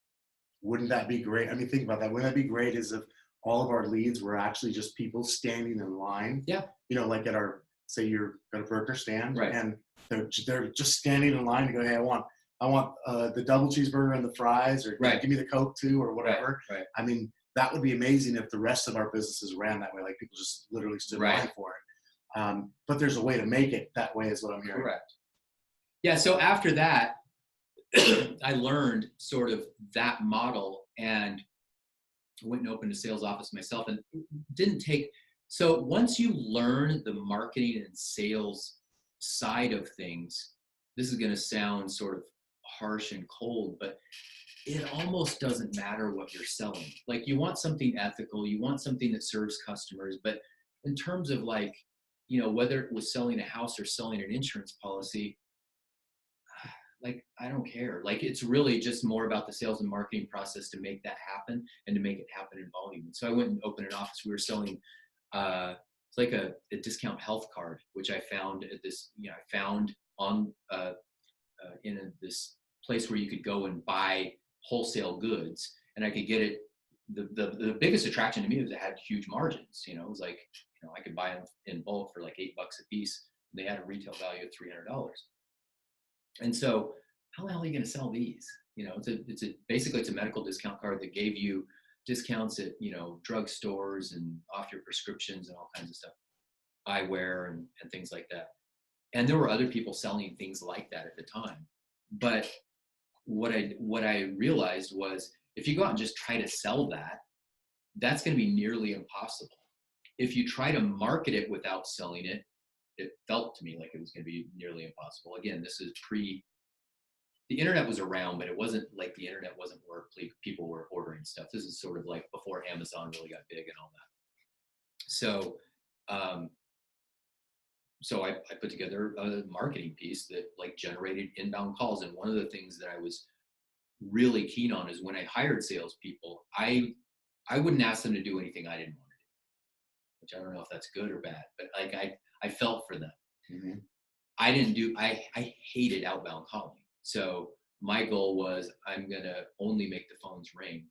wouldn't that be great? I mean, think about that. Wouldn't that be great is if all of our leads were actually just people standing in line? Yeah. Like at say you're at a burger stand, right, and they're just standing in line to go, hey, I want the double cheeseburger and the fries, or give me the Coke too, or whatever. Right. I mean, that would be amazing if the rest of our businesses ran that way. Like people just literally stood in line for it. But there's a way to make it that way is what I'm hearing. Correct. Yeah. So after that, I learned sort of that model and went and opened a sales office myself, and didn't take. So once you learn the marketing and sales side of things, this is going to sound sort of harsh and cold, but it almost doesn't matter what you're selling. Like you want something ethical, you want something that serves customers, but in terms of whether it was selling a house or selling an insurance policy, I don't care. It's really just more about the sales and marketing process to make that happen and to make it happen in volume. And so I went and opened an office. We were selling, it's like a discount health card, which I found at this, I found on, this place where you could go and buy wholesale goods, and I could get it. The biggest attraction to me was it had huge margins. It was like, I could buy them in bulk for like $8 a piece. They had a retail value of $300. And so how the hell are you going to sell these? Basically it's a medical discount card that gave you discounts at, drugstores and off your prescriptions and all kinds of stuff, eyewear and things like that. And there were other people selling things like that at the time. But what I realized was if you go out and just try to sell that, that's going to be nearly impossible. If you try to market it without selling it, it felt to me like it was going to be nearly impossible. Again, this is the internet was around, but it wasn't like the internet wasn't where people were ordering stuff. This is sort of like before Amazon really got big and all that. So, so I put together a marketing piece that like generated inbound calls. And one of the things that I was really keen on is when I hired salespeople, I wouldn't ask them to do anything I didn't want to do, which I don't know if that's good or bad, but like I felt for them. Mm-hmm. I hated outbound calling. So my goal was I'm going to only make the phones ring.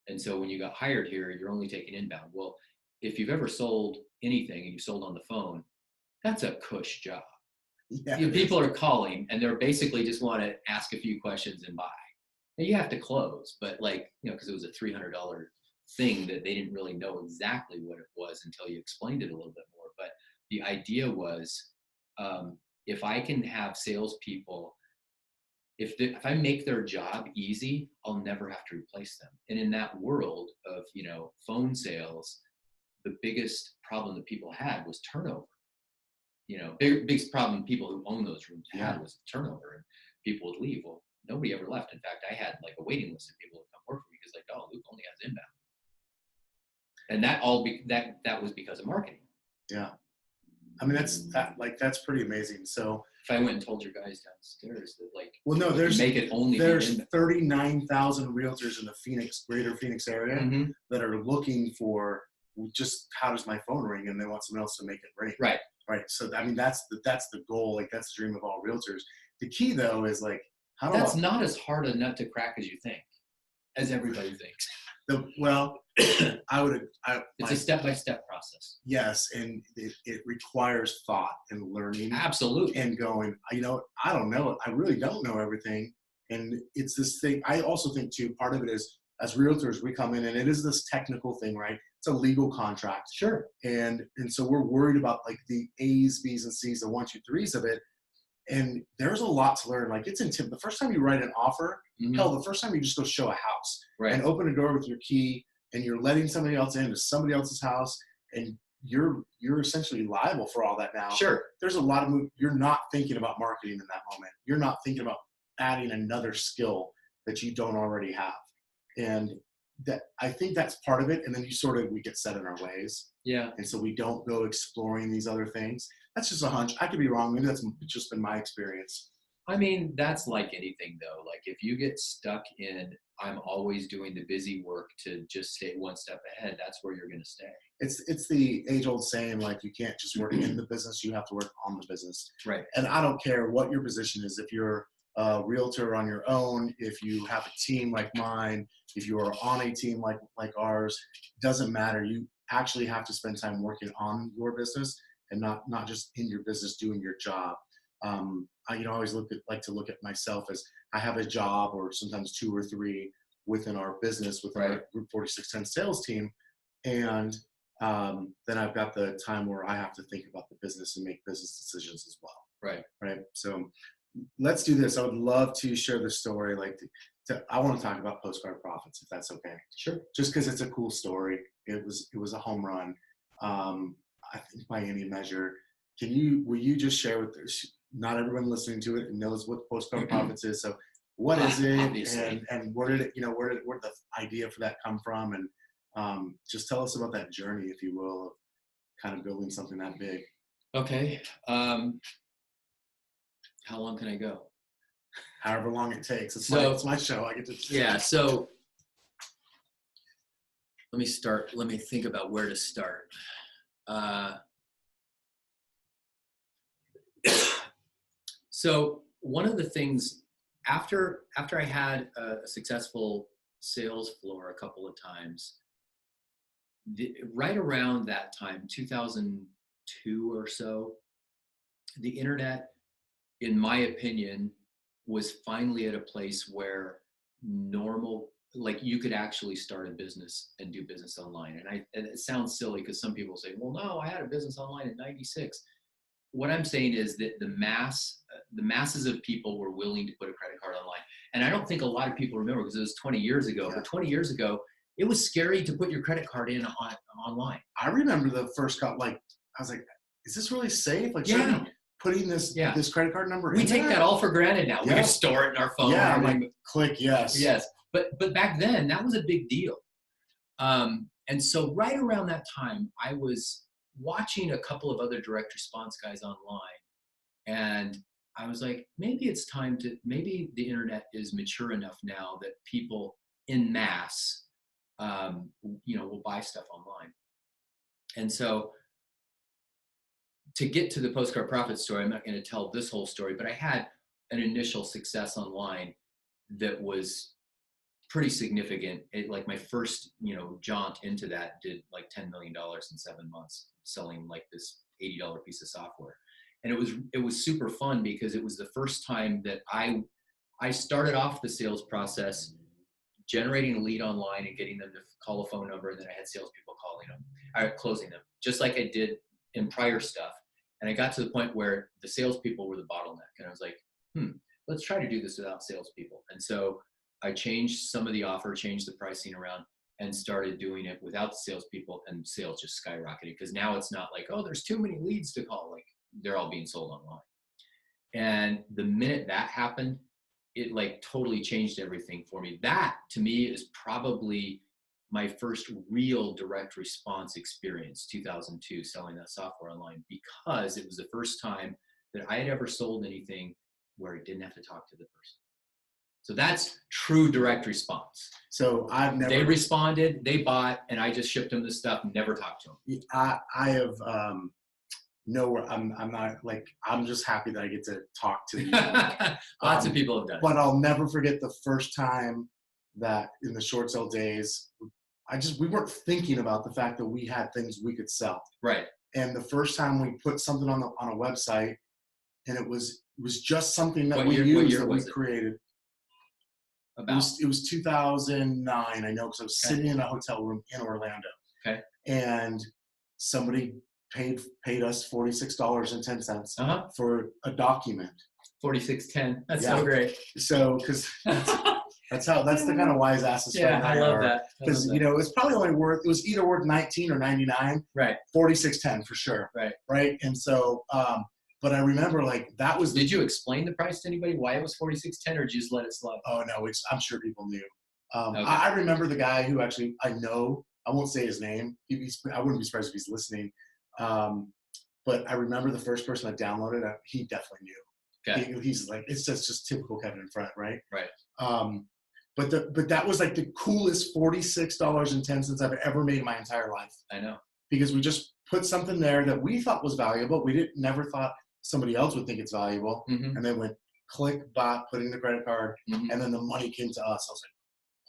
And so when you got hired here, you're only taking inbound. Well, if you've ever sold anything and you sold on the phone, that's a cush job. Yeah, people are calling and they're basically just want to ask a few questions and buy. And you have to close, but like, because it was a $300 thing that they didn't really know exactly what it was until you explained it a little bit more. But the idea was, if I can have salespeople, if I make their job easy, I'll never have to replace them. And in that world of, phone sales, the biggest problem that people had was turnover. Biggest problem people who own those rooms had was turnover, and people would leave. Well, nobody ever left. In fact, I had like a waiting list of people who come work for me because like, oh, Luke only has inbound. And that was because of marketing. Yeah. I mean, that's pretty amazing. So if I went and told your guys downstairs that like, well, no, there's 39,000 realtors in the greater Phoenix area that are looking for just how does my phone ring, and they want someone else to make it ring. Right. So I mean, that's the goal. Like that's the dream of all realtors. The key though is like that's not as hard a nut to crack as you think, as everybody thinks. It's a step-by-step process. Yes, and it requires thought and learning. Absolutely. And going, I don't know. I really don't know everything. And it's this thing. I also think too, part of it is as realtors, we come in and it is this technical thing, right? It's a legal contract. Sure. And so we're worried about like the A's, B's, and C's, the 1, 2, 3s of it. And there's a lot to learn. Like it's the first time you write an offer, hell, the first time you just go show a house and open a door with your key, and you're letting somebody else into somebody else's house, and you're essentially liable for all that now. Sure. There's a lot of you're not thinking about marketing in that moment. You're not thinking about adding another skill that you don't already have. And that I think that's part of it. And then we get set in our ways. Yeah. And so we don't go exploring these other things. That's just a hunch. I could be wrong. Maybe that's just been my experience. I mean, that's like anything though. Like if you get stuck in, I'm always doing the busy work to just stay one step ahead, that's where you're going to stay. It's the age old saying, like you can't just work in the business, you have to work on the business. Right. And I don't care what your position is. If you're a realtor on your own, if you have a team like mine, if you are on a team like ours, doesn't matter. You actually have to spend time working on your business and not just in your business doing your job. I always like to look at myself as I have a job, or sometimes 2 or 3 within our business, within our Group 4610 sales team. And then I've got the time where I have to think about the business and make business decisions as well. Right. So let's do this. I would love to share the story. I want to talk about Postcard profits, if that's okay. Sure. Just because it's a cool story. It was a home run. I think by any measure. Will you just share with us? Not everyone listening to it knows what Postcard profits is. So what is it, obviously. and where did the idea for that come from? And just tell us about that journey, if you will, of kind of building something that big. Okay. How long can I go? However long it takes. It's my show. I get to. Yeah. So let me start. Let me think about where to start. So one of the things after I had a successful sales floor a couple of times, right around that time, 2002 or so, the internet, in my opinion, was finally at a place where like you could actually start a business and do business online. And it sounds silly because some people say, well, no, I had a business online in '96. What I'm saying is that the masses of people were willing to put a credit card online. And I don't think a lot of people remember because it was 20 years ago. Yeah. But 20 years ago, it was scary to put your credit card in online. I remember the first I was like, is this really safe? Like, should Yeah. I be putting this credit card number We in take there? that all for granted now. We just store it in our phone. Yeah, I'm like, click yes. Yes. But back then, that was a big deal. And so right around that time, I was watching a couple of other direct response guys online. And I was like, maybe it's time to, maybe the internet is mature enough now that people in mass, will buy stuff online. And so to get to the Postcard Profit story, I'm not going to tell this whole story, but I had an initial success online that was pretty significant. Like my first, jaunt into that did like $10 million in 7 months, selling like this $80 piece of software. And it was super fun because it was the first time that I started off the sales process generating a lead online and getting them to call a phone number, and then I had salespeople closing them, just like I did in prior stuff. And I got to the point where the salespeople were the bottleneck, and I was like, let's try to do this without salespeople. And so I changed some of the offer, changed the pricing around, and started doing it without the salespeople, and sales just skyrocketed because now it's not like, oh, there's too many leads to call. Like, they're all being sold online. And the minute that happened, it like totally changed everything for me. That to me is probably my first real direct response experience, 2002, selling that software online, because it was the first time that I had ever sold anything where I didn't have to talk to the person. So that's true direct response. So They responded, they bought, and I just shipped them the stuff, never talked to them. I have nowhere. I'm not like, I'm just happy that I get to talk to you. Lots of people have done it. But I'll never forget the first time that in the short sale days, we weren't thinking about the fact that we had things we could sell. Right. And the first time we put something on a website, and it was just something that we created. It was 2009, I know, because I was sitting in a hotel room in Orlando. Okay. And somebody paid us $46.10 for a document. $46.10. That's so great. So, because that's the kind of wise asses. Yeah, I love that. Because it's probably only it was either worth 19 or 99. Right. $46.10 for sure. Right. Right. And so, but I remember like that was. Did you explain the price to anybody? Why it was $46.10, or did you just let it slide? Oh no, I'm sure people knew. I remember the guy who actually I know. I won't say his name. I wouldn't be surprised if he's listening. But I remember the first person that downloaded it. He definitely knew. Okay. He's like, it's just typical Kevin in front, right? Right. But that was like the coolest $46.10 I've ever made in my entire life. I know. Because we just put something there that we thought was valuable. We never thought somebody else would think it's valuable. Mm-hmm. And then went click, bot, put in the credit card, mm-hmm. and then the money came to us. I was like,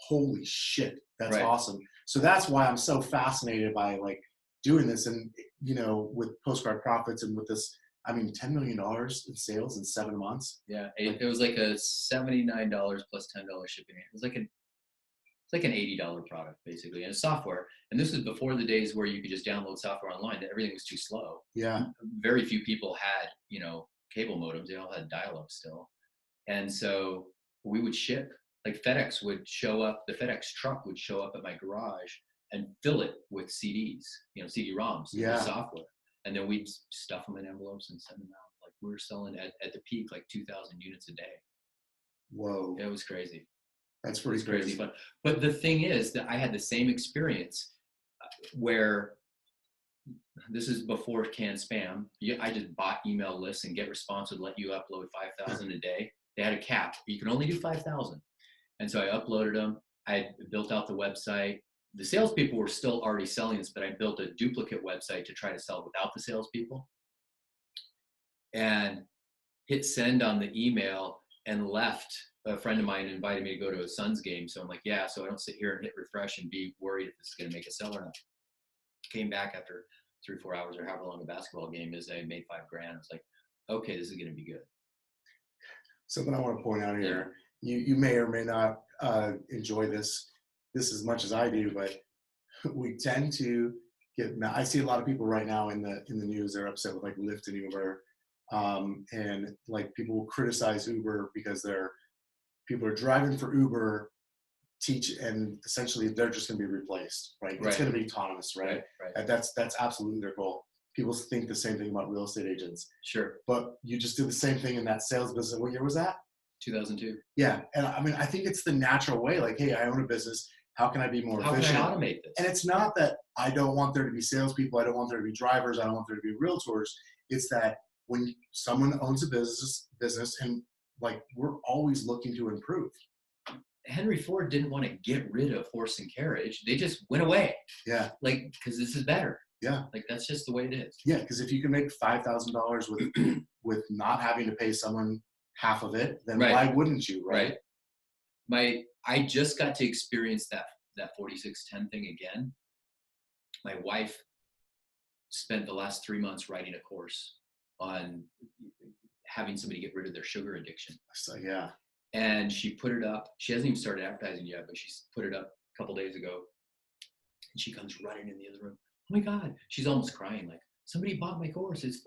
holy shit, that's awesome. So that's why I'm so fascinated by like doing this, and with Postcard Profits and with this, I mean, $10 million in sales in 7 months. Yeah, it was like a $79 plus $10 shipping. It was like an $80 product basically, and software. And this was before the days where you could just download software online. Everything was too slow. Yeah. Very few people had cable modems. They all had dial-up still, and so we would ship. Like FedEx would show up. The FedEx truck would show up at my garage and fill it with CDs, CD-ROMs, the software. And then we'd stuff them in envelopes and send them out. Like we were selling at the peak, like 2,000 units a day. Whoa. It was crazy. That's pretty crazy. Fun. But the thing is that I had the same experience where this is before canned spam. I just bought email lists and GetResponse would let you upload 5,000 a day. They had a cap. You can only do 5,000. And so I uploaded them. I built out the website. The salespeople were still already selling this, but I built a duplicate website to try to sell without the salespeople. And hit send on the email and left. A friend of mine invited me to go to a Suns game. So I'm like, yeah, so I don't sit here and hit refresh and be worried if this is going to make a sell or not. Came back after 3 or 4 hours or however long a basketball game is. I made $5,000. I was like, okay, this is going to be good. Something I want to point out here. You may or may not enjoy this as much as I do, but we tend to get. I see a lot of people right now in the news. They're upset with like Lyft and Uber, and like people will criticize Uber because people are driving for Uber, and essentially they're just going to be replaced, right? It's going to be autonomous, right? And that's absolutely their goal. people think the same thing about real estate agents. Sure. But you just did the same thing in that sales business. What year was that? 2002. Yeah. And I mean, I think it's the natural way. Like, hey, I own a business. How can I be more efficient? How can I automate this? And it's not that I don't want there to be salespeople. I don't want there to be drivers. I don't want there to be realtors. It's that when someone owns a business and like, we're always looking to improve. Henry Ford didn't want to get rid of horse and carriage. They just went away. Yeah. Like, because this is better. Yeah. Like, that's just the way it is. Yeah. Because if you can make $5,000 with not having to pay someone half of it, then Right. why wouldn't you? Right. I just got to experience that 4610 thing again. My wife spent the last 3 months writing a course on having somebody get rid of their sugar addiction. So, yeah. And she put it up. She hasn't even started advertising yet, but she's put it up a couple days ago. And she comes running in the other room. Oh my God. She's almost crying. Like, somebody bought my course. It's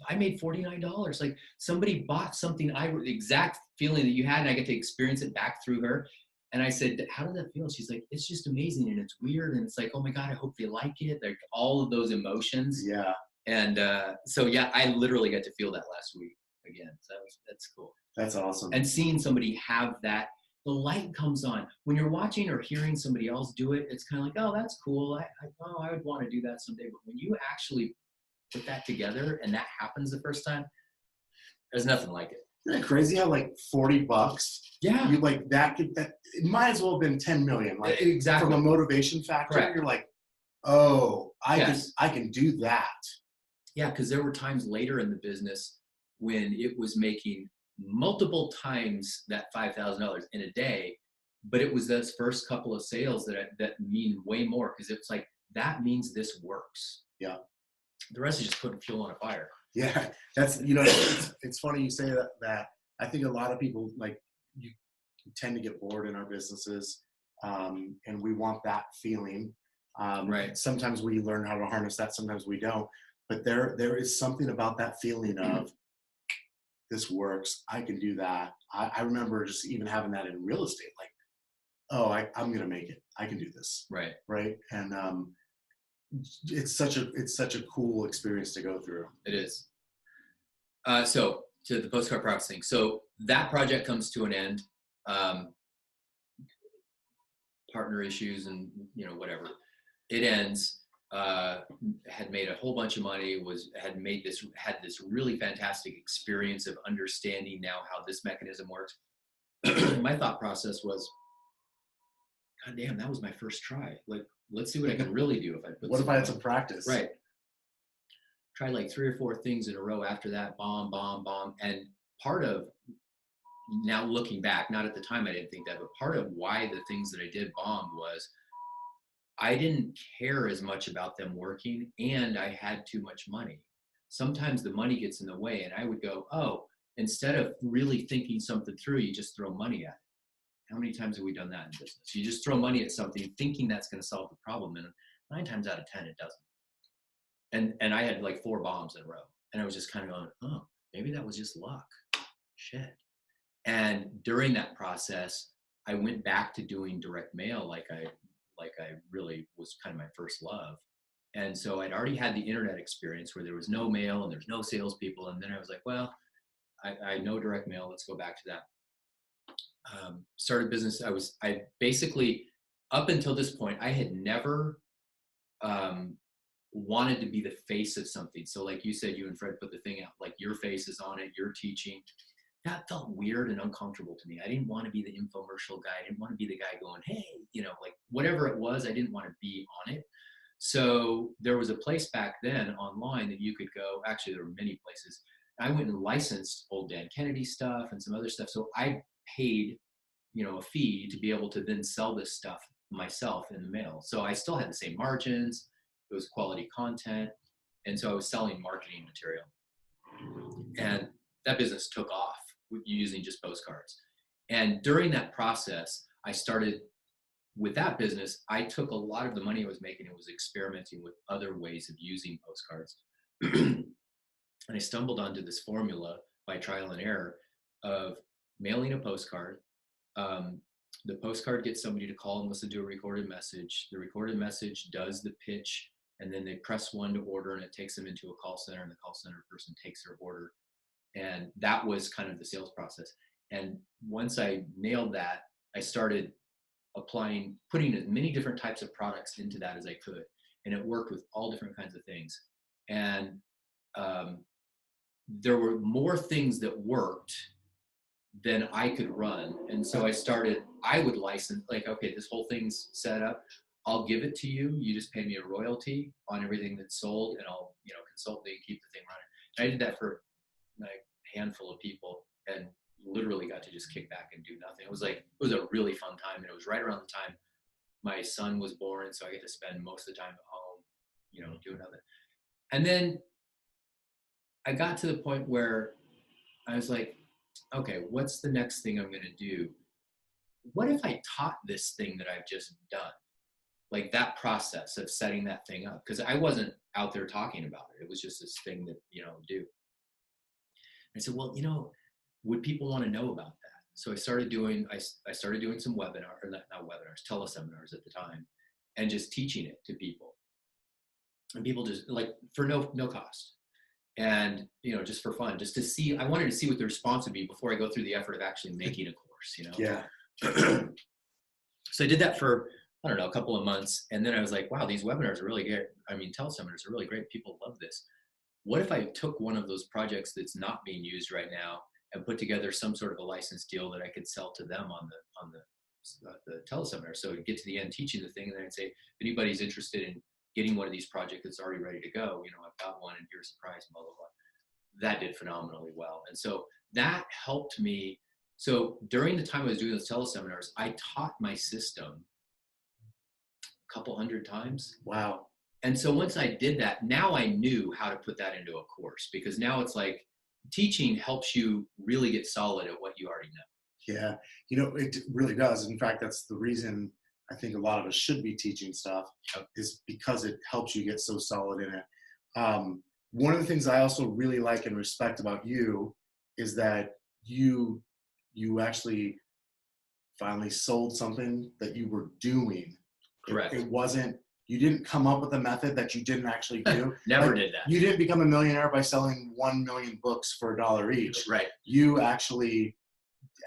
I made $49. Like, somebody bought something. The exact feeling that you had, and I get to experience it back through her. And I said, how did that feel? She's like, it's just amazing. And it's weird. And it's like, oh my God, I hope they like it. Like, all of those emotions. Yeah. And so, yeah, I literally got to feel that last week again. So that's cool. That's awesome. And seeing somebody have that, the light comes on. When you're watching or hearing somebody else do it, it's kind of like, oh, that's cool. I would want to do that someday. But when you actually put that together and that happens the first time, there's nothing like it. Isn't it crazy how like $40, yeah, you like that it might as well have been 10 million. Like, exactly. From a motivation factor, Correct. You're like, oh, I can do that. Yeah, because there were times later in the business when it was making multiple times that $5,000 in a day, but it was those first couple of sales that mean way more, because it's like, that means this works. Yeah. The rest is just putting fuel on a fire. Yeah, that's, it's funny you say that. I think a lot of people, like, you tend to get bored in our businesses, and we want that feeling. Right. Sometimes we learn how to harness that, sometimes we don't. But there is something about that feeling of, this works, I can do that. I remember just even having that in real estate, like, oh, I'm going to make it. I can do this. Right. Right. And it's such a cool experience to go through. It is. So to the postcard processing. So that project comes to an end. Partner issues and whatever. It ends. Had made a whole bunch of money. Had this really fantastic experience of understanding now how this mechanism works. My thought process was, God damn, that was my first try. Like, let's see what I can really do if I put. What if I had some practice? Right. Tried like 3 or 4 things in a row after that, bomb. And part of, now looking back, not at the time I didn't think that, but part of why the things that I did bombed was I didn't care as much about them working, and I had too much money. Sometimes the money gets in the way, and I would go, oh, instead of really thinking something through, you just throw money at it. How many times have we done that in business? You just throw money at something thinking that's going to solve the problem, and 9 times out of 10 it doesn't. And I had like 4 bombs in a row, and I was just kind of going, oh, maybe that was just luck. Shit. And during that process, I went back to doing direct mail like I really was kind of my first love. And so I'd already had the internet experience where there was no mail and there's no salespeople. And then I was like, well, I know direct mail. Let's go back to that. Started business. I basically, up until this point, I had never wanted to be the face of something. So like you said, you and Fred put the thing out, like your face is on it, you're teaching. That felt weird and uncomfortable to me. I didn't want to be the infomercial guy. I didn't want to be the guy going, hey, like whatever it was, I didn't want to be on it. So there was a place back then online that you could go. Actually, there were many places. I went and licensed old Dan Kennedy stuff and some other stuff. So I paid, a fee to be able to then sell this stuff myself in the mail. So I still had the same margins. It was quality content. And so I was selling marketing material. And that business took off using just postcards. And during that process, I started with that business. I took a lot of the money I was making and was experimenting with other ways of using postcards. And I stumbled onto this formula by trial and error of mailing a postcard. The postcard gets somebody to call and listen to a recorded message. The recorded message does the pitch and then they press one to order, and it takes them into a call center, and the call center person takes their order. And that was kind of the sales process. And once I nailed that, I started putting as many different types of products into that as I could. And it worked with all different kinds of things. And there were more things that worked than I could run. And so I would license, like, okay, this whole thing's set up. I'll give it to you. You just pay me a royalty on everything that's sold, and I'll, consult you and keep the thing running. And I did that for like a handful of people, and literally got to just kick back and do nothing. It was a really fun time. And it was right around the time my son was born. So I get to spend most of the time at home, doing nothing. And then I got to the point where I was like, okay, what's the next thing I'm going to do? What if I taught this thing that I've just done? Like that process of setting that thing up, because I wasn't out there talking about it. It was just this thing that, do. I said, well, would people want to know about that? So I started doing some webinars, or not webinars, teleseminars at the time, and just teaching it to people. And people just like, for no cost. And, just for fun, just to see, I wanted to see what the response would be before I go through the effort of actually making a course, Yeah. So I did that for, I don't know, a couple of months. And then I was like, wow, these webinars are really good. I mean, teleseminars are really great. People love this. What if I took one of those projects that's not being used right now and put together some sort of a license deal that I could sell to them on the teleseminar? So to get to the end teaching the thing, and then I'd say, if anybody's interested in getting one of these projects that's already ready to go, I've got one, and here's the price, blah, blah, blah. That did phenomenally well. And so that helped me. So during the time I was doing those teleseminars, I taught my system a couple hundred times. Wow. And so once I did that, now I knew how to put that into a course, because now it's like teaching helps you really get solid at what you already know. Yeah. It really does. In fact, that's the reason I think a lot of us should be teaching stuff, is because it helps you get so solid in it. One of the things I also really like and respect about you is that you actually finally sold something that you were doing. Correct. It wasn't, you didn't come up with a method that you didn't actually do. Never did that. You didn't become a millionaire by selling 1 million books for $1 each. Right. You actually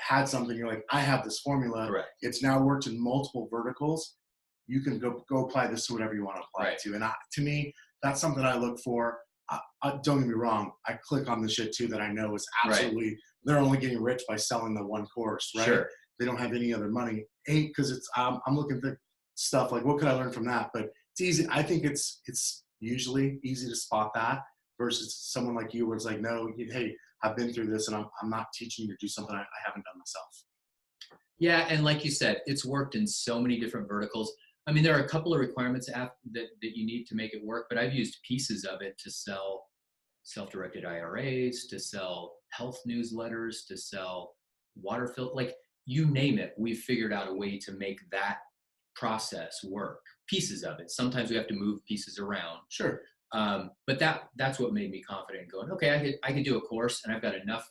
had something, you're like, I have this formula. Correct. It's now worked in multiple verticals. You can go apply this to whatever you want to apply it to. And to me, that's something I look for. Don't get me wrong. I click on the shit too that I know is absolutely, they're only getting rich by selling the one course, right? Sure. They don't have any other money. Because it's, I'm looking for stuff like, what could I learn from that? But it's easy. I think it's usually easy to spot that versus someone like you where it's like, no, hey, I've been through this, and I'm not teaching you to do something I haven't done myself. Yeah, and like you said, it's worked in so many different verticals. I mean, there are a couple of requirements that you need to make it work, but I've used pieces of it to sell self-directed IRAs, to sell health newsletters, to sell water filter, like you name it. We've figured out a way to make that process work. Pieces of it. Sometimes we have to move pieces around. Sure. But that's what made me confident in going, okay, I could do a course, and I've got enough.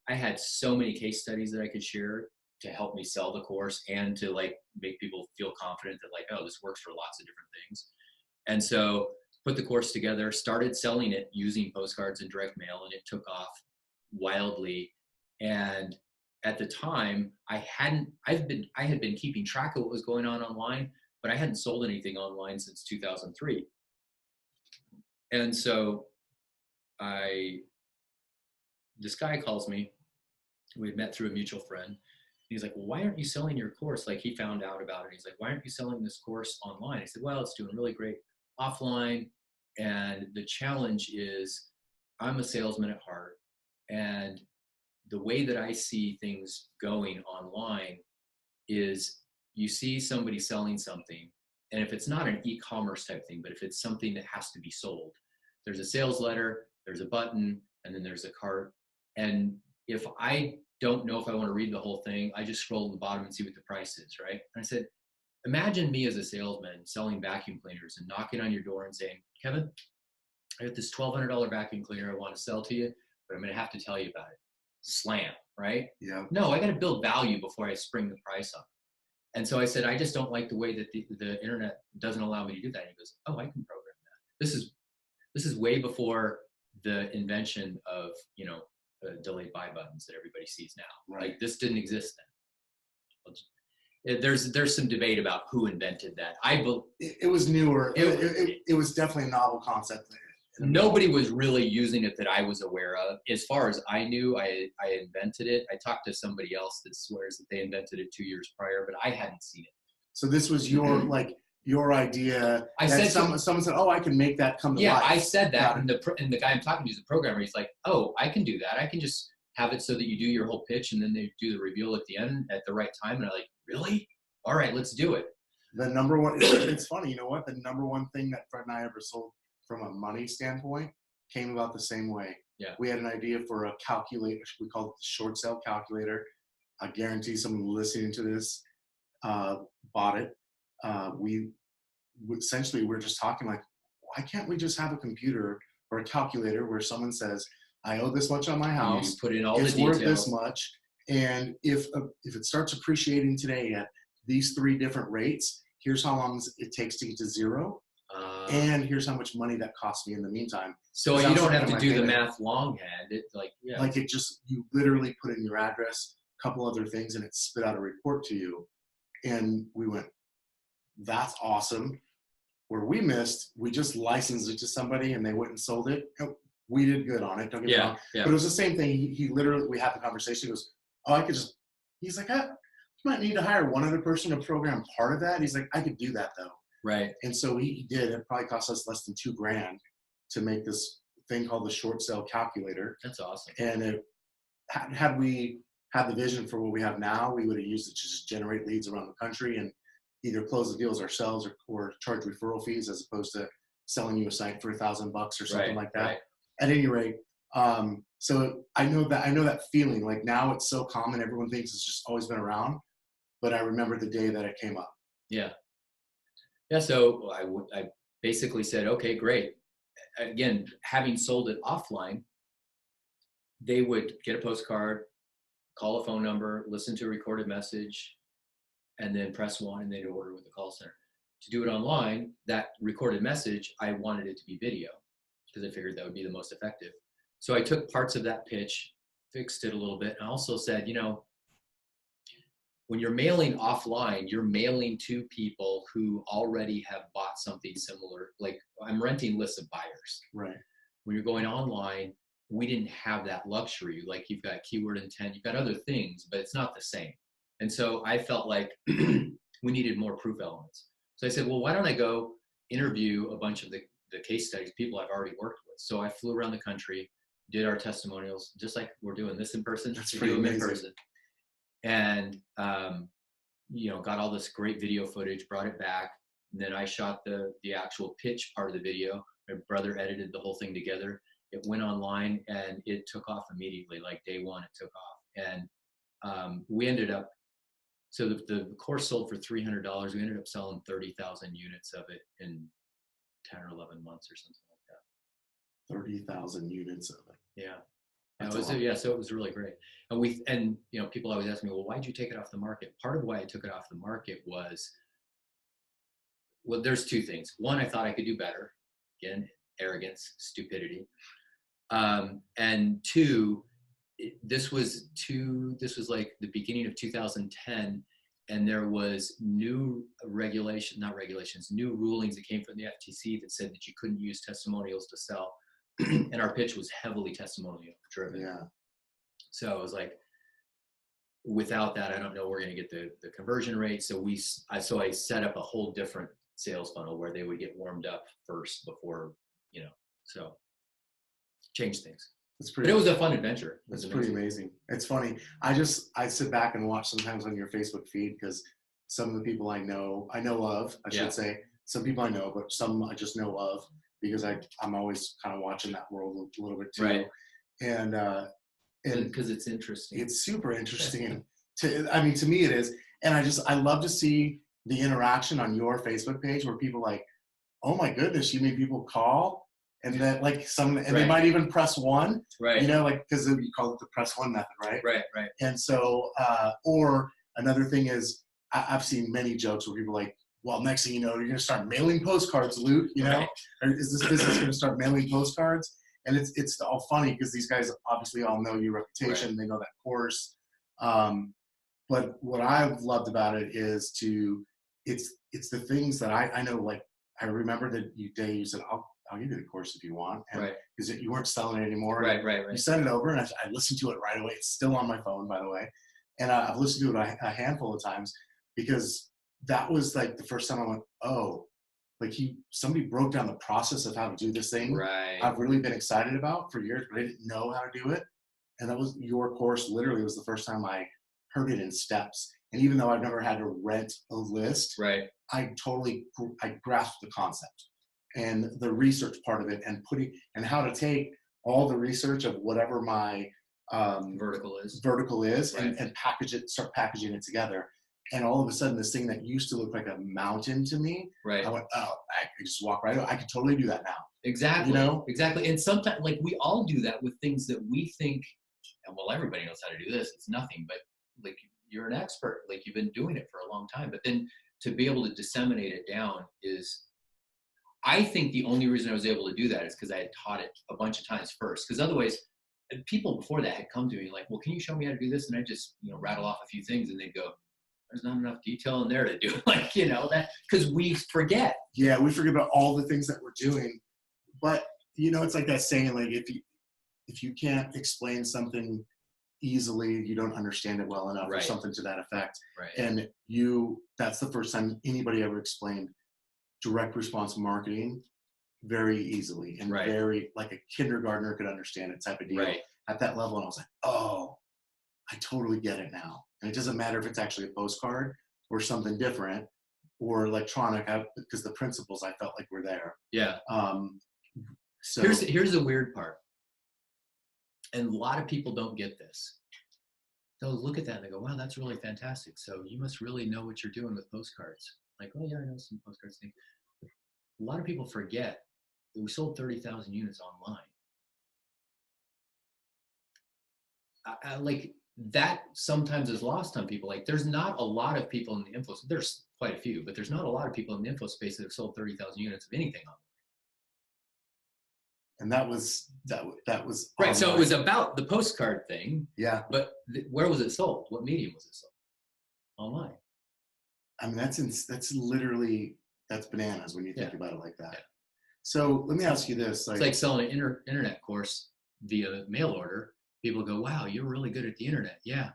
I had so many case studies that I could share to help me sell the course and to like make people feel confident that like, oh, this works for lots of different things. And so put the course together, started selling it using postcards and direct mail, and it took off wildly. And at the time, I had been keeping track of what was going on online, but I hadn't sold anything online since 2003. And so this guy calls me. We had met through a mutual friend. He's like, well, why aren't you selling your course? Like, he found out about it. He's like, why aren't you selling this course online? I said, well, it's doing really great offline. And the challenge is I'm a salesman at heart. And the way that I see things going online is you see somebody selling something. And if it's not an e-commerce type thing, but if it's something that has to be sold, there's a sales letter, there's a button, and then there's a cart. And if I don't know if I want to read the whole thing, I just scroll to the bottom and see what the price is, right? And I said, imagine me as a salesman selling vacuum cleaners and knocking on your door and saying, Kevin, I got this $1,200 vacuum cleaner I want to sell to you, but I'm going to have to tell you about it. Slam, right? Yeah. No, I got to build value before I spring the price up. And so I said, I just don't like the way that the internet doesn't allow me to do that. And he goes, oh, I can program that. this is way before the invention of, delayed buy buttons that everybody sees now. Right. Like, this didn't exist then. There's some debate about who invented that. It was newer. It was definitely a novel concept. Nobody was really using it that I was aware of. As far as I knew, I invented it. I talked to somebody else that swears that they invented it 2 years prior, but I hadn't seen it. So this was your idea. I said someone said, "Oh, I can make that come to life." Yeah, I said that, and the guy I'm talking to is a programmer. He's like, "Oh, I can do that. I can just have it so that you do your whole pitch, and then they do the reveal at the end at the right time." And I'm like, "Really? All right, let's do it." The number one. It's funny, you know what? The number one thing that Fred and I ever sold from a money standpoint came about the same way. Yeah. We had an idea for a calculator. We called it the short sale calculator. I guarantee someone listening to this bought it. Essentially, we're just talking like, why can't we just have a computer or a calculator where someone says, I owe this much on my house, put in all it's the worth details. this much, and if it starts appreciating today at these 3 different rates, here's how long it takes to get to 0, and here's how much money that costs me in the meantime. So you don't have to do the math longhand. It's like, like it just, you literally put in your address, a couple other things, and it spit out a report to you. And we went, that's awesome. Where we missed, we just licensed it to somebody and they went and sold it. We did good on it, don't get me wrong. Yeah. But it was the same thing. He literally, we had the conversation. He goes, oh, he's like, you might need to hire one other person to program part of that. He's like, I could do that though. Right. And so he did. It probably cost us less than $2,000 to make this thing called the short sale calculator. That's awesome. And had we had the vision for what we have now, we would have used it to just generate leads around the country and either close the deals ourselves or charge referral fees as opposed to selling you a site for $1,000 or something like that. Right. At any rate, so I know that feeling. Like now it's so common, everyone thinks it's just always been around. But I remember the day that it came up. Yeah. So I basically said, okay, great. Again, having sold it offline, they would get a postcard, call a phone number, listen to a recorded message, and then press 1 and they'd order with the call center. To do it online, that recorded message, I wanted it to be video because I figured that would be the most effective. So I took parts of that pitch, fixed it a little bit, and also said, when you're mailing offline, you're mailing to people who already have bought something similar. Like I'm renting lists of buyers. Right. When you're going online, we didn't have that luxury. Like you've got keyword intent, you've got other things, but it's not the same. And so I felt like we needed more proof elements. So I said, well, why don't I go interview a bunch of the case studies, people I've already worked with. So I flew around the country, did our testimonials, just like we're doing this in person. That's pretty amazing. In person. And, got all this great video footage, brought it back. And then I shot the actual pitch part of the video. My brother edited the whole thing together. It went online and it took off immediately. Like day 1, it took off. And we ended up, so the course sold for $300. We ended up selling 30,000 units of it in 10 or 11 months or something like that. 30,000 units of it. Yeah. So it was really great. And people always ask me, well, why'd you take it off the market? Part of why I took it off the market was, well, there's 2 things. One, I thought I could do better. Again, arrogance, stupidity. And 2, this was like the beginning of 2010, and there was new rulings that came from the FTC that said that you couldn't use testimonials to sell. And our pitch was heavily testimonial driven. Yeah. So it was like, without that, I don't know we're going to get the conversion rate. So I set up a whole different sales funnel where they would get warmed up first before, so change things. But it was a fun adventure. It's pretty amazing. It's funny. I sit back and watch sometimes on your Facebook feed because some of the people I know of, I should say, some people I know, but some I just know of because I'm always kind of watching that world a little bit too. Right. And because it's interesting. It's super interesting. To me it is. And I love to see the interaction on your Facebook page where people like, oh my goodness, you made people call. And then they might even press 1, right? Because you call it the press 1 method, right? Right. And so, or another thing is, I've seen many jokes where people like, well, next thing you know, you're going to start mailing postcards, Luke, you know, or is this business going to start mailing postcards? And it's all funny because these guys obviously all know your reputation. They know that course. But what I've loved about it is it's the things that I know, like, I remember that you said, I'll give you the course if you want. And because you weren't selling it anymore. Right. You sent it over and I listened to it right away. It's still on my phone, by the way. And I've listened to it a handful of times because that was like the first time I went, oh, like somebody broke down the process of how to do this thing. I've really been excited about for years, but I didn't know how to do it. And that was your course. Literally was the first time I heard it in steps. And even though I've never had to rent a list, I grasped the concept and the research part of it and how to take all the research of whatever my vertical is and start packaging it together. And all of a sudden, this thing that used to look like a mountain to me, I went, oh, I could just walk right over. I could totally do that now. Exactly. You know? Exactly. And sometimes, like, we all do that with things that we think, well, everybody knows how to do this. It's nothing, but like, you're an expert. Like, you've been doing it for a long time. But then to be able to disseminate it down is, I think the only reason I was able to do that is because I had taught it a bunch of times first. Because otherwise, people before that had come to me like, well, can you show me how to do this? And I just, rattle off a few things and they'd go, there's not enough detail in there to do like, that, because we forget. Yeah, we forget about all the things that we're doing. But, it's like that saying, like, if you can't explain something easily, you don't understand it well enough or something to that effect. And that's the first time anybody ever explained direct response marketing very easily and very like a kindergartner could understand it type of deal at that level. And I was like, oh, I totally get it now. And it doesn't matter if it's actually a postcard or something different or electronic, because the principles I felt like were there. Yeah. So here's the weird part. And a lot of people don't get this. They'll look at that and they go, wow, that's really fantastic. So you must really know what you're doing with postcards. Like, oh yeah, I know some postcards things. A lot of people forget that we sold 30,000 units online. Like, that sometimes is lost on people. Like, there's not a lot of people in the info, there's quite a few, but there's not a lot of people in the info space that have sold 30,000 units of anything online. And that was right. Online. So it was about the postcard thing. Yeah. But where was it sold? What medium was it sold? Online. I mean, that's literally, that's bananas when you think about it like that. Yeah. So let me ask you this. It's like selling an internet course via mail order. People go, wow, you're really good at the internet. Yeah.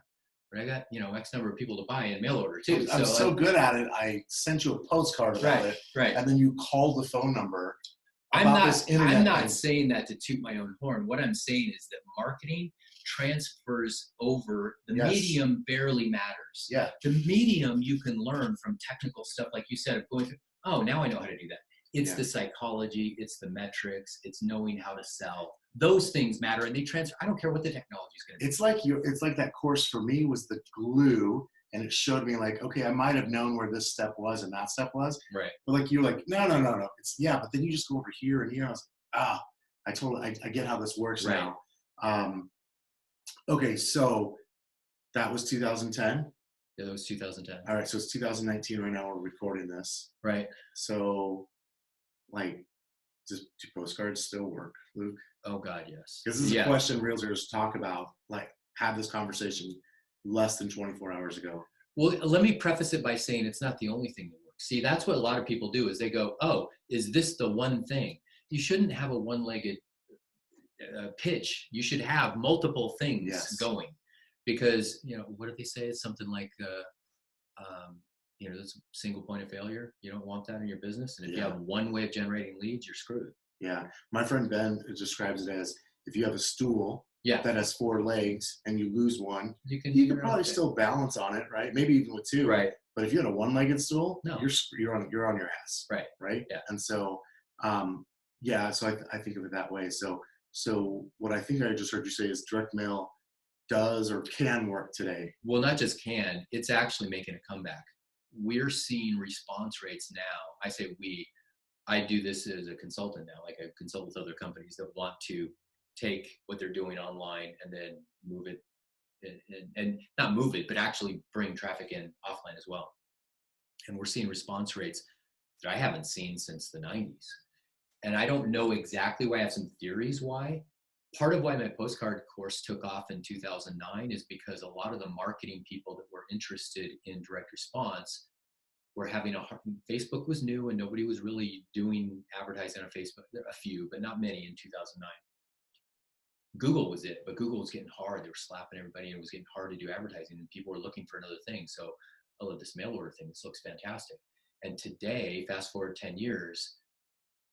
But I got, X number of people to buy in mail order too. I'm so good at it. I sent you a postcard about it. Right. And then you called the phone number. I'm not saying that to toot my own horn. What I'm saying is that marketing transfers over. The medium barely matters. Yeah. The medium you can learn from technical stuff, like you said, of going through, oh, now I know how to do that. It's the psychology, it's the metrics, it's knowing how to sell. Those things matter, and they transfer. I don't care what the technology is going to be. It's like that course for me was the glue, and it showed me like, okay, I might have known where this step was and that step was. Right. But like you're like, no. It's but then you just go over here and here. I was like, I get how this works now. Okay, so that was 2010. Yeah, that was 2010. All right, so it's 2019 right now. We're recording this. Right. So, like, do postcards still work, Luke? Oh God, yes. This is a question realtors talk about. Like, had this conversation less than 24 hours ago. Well, let me preface it by saying it's not the only thing that works. See, that's what a lot of people do is they go, oh, is this the one thing? You shouldn't have a one-legged pitch. You should have multiple things going because, what did they say? It's something like, there's a single point of failure. You don't want that in your business. And if you have one way of generating leads, you're screwed. Yeah. My friend Ben describes it as if you have a stool that has 4 legs and you lose one, you can probably still balance on it, right? Maybe even with 2. Right. But if you had a one-legged stool, you're on your ass. Right. Right. Yeah. And so, so I think of it that way. So what I think I just heard you say is direct mail does or can work today. Well, not just can, it's actually making a comeback. We're seeing response rates now. I say I do this as a consultant now. Like, I consult with other companies that want to take what they're doing online and then move it and not move it, but actually bring traffic in offline as well. And we're seeing response rates that I haven't seen since the 90s. And I don't know exactly why. I have some theories why. Part of why my Postcard course took off in 2009 is because a lot of the marketing people that were interested in direct response were having Facebook was new and nobody was really doing advertising on Facebook. A few, but not many in 2009. Google was it, but Google was getting hard. They were slapping everybody and it was getting hard to do advertising and people were looking for another thing. So I love this mail order thing. This looks fantastic. And today, fast forward 10 years,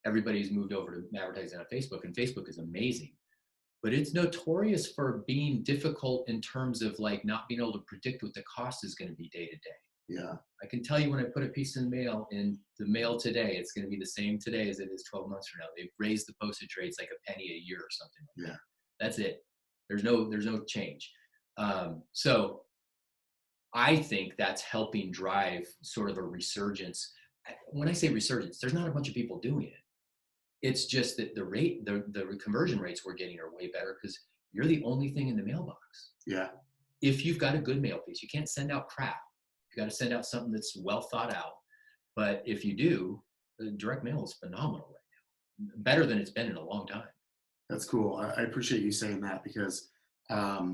everybody's moved over to advertising on Facebook, and Facebook is amazing. But it's notorious for being difficult in terms of like not being able to predict what the cost is going to be day to day. Yeah. I can tell you when I put a piece in the mail today, it's going to be the same today as it is 12 months from now. They've raised the postage rates like a penny a year or something like that. That's it. There's no change. So I think that's helping drive sort of a resurgence. When I say resurgence, there's not a bunch of people doing it. It's just that the conversion rates we're getting are way better because you're the only thing in the mailbox. Yeah. If you've got a good mail piece, you can't send out crap. You got to send out something that's well thought out. But if you do, the direct mail is phenomenal right now. Better than it's been in a long time. That's cool. I appreciate you saying that because I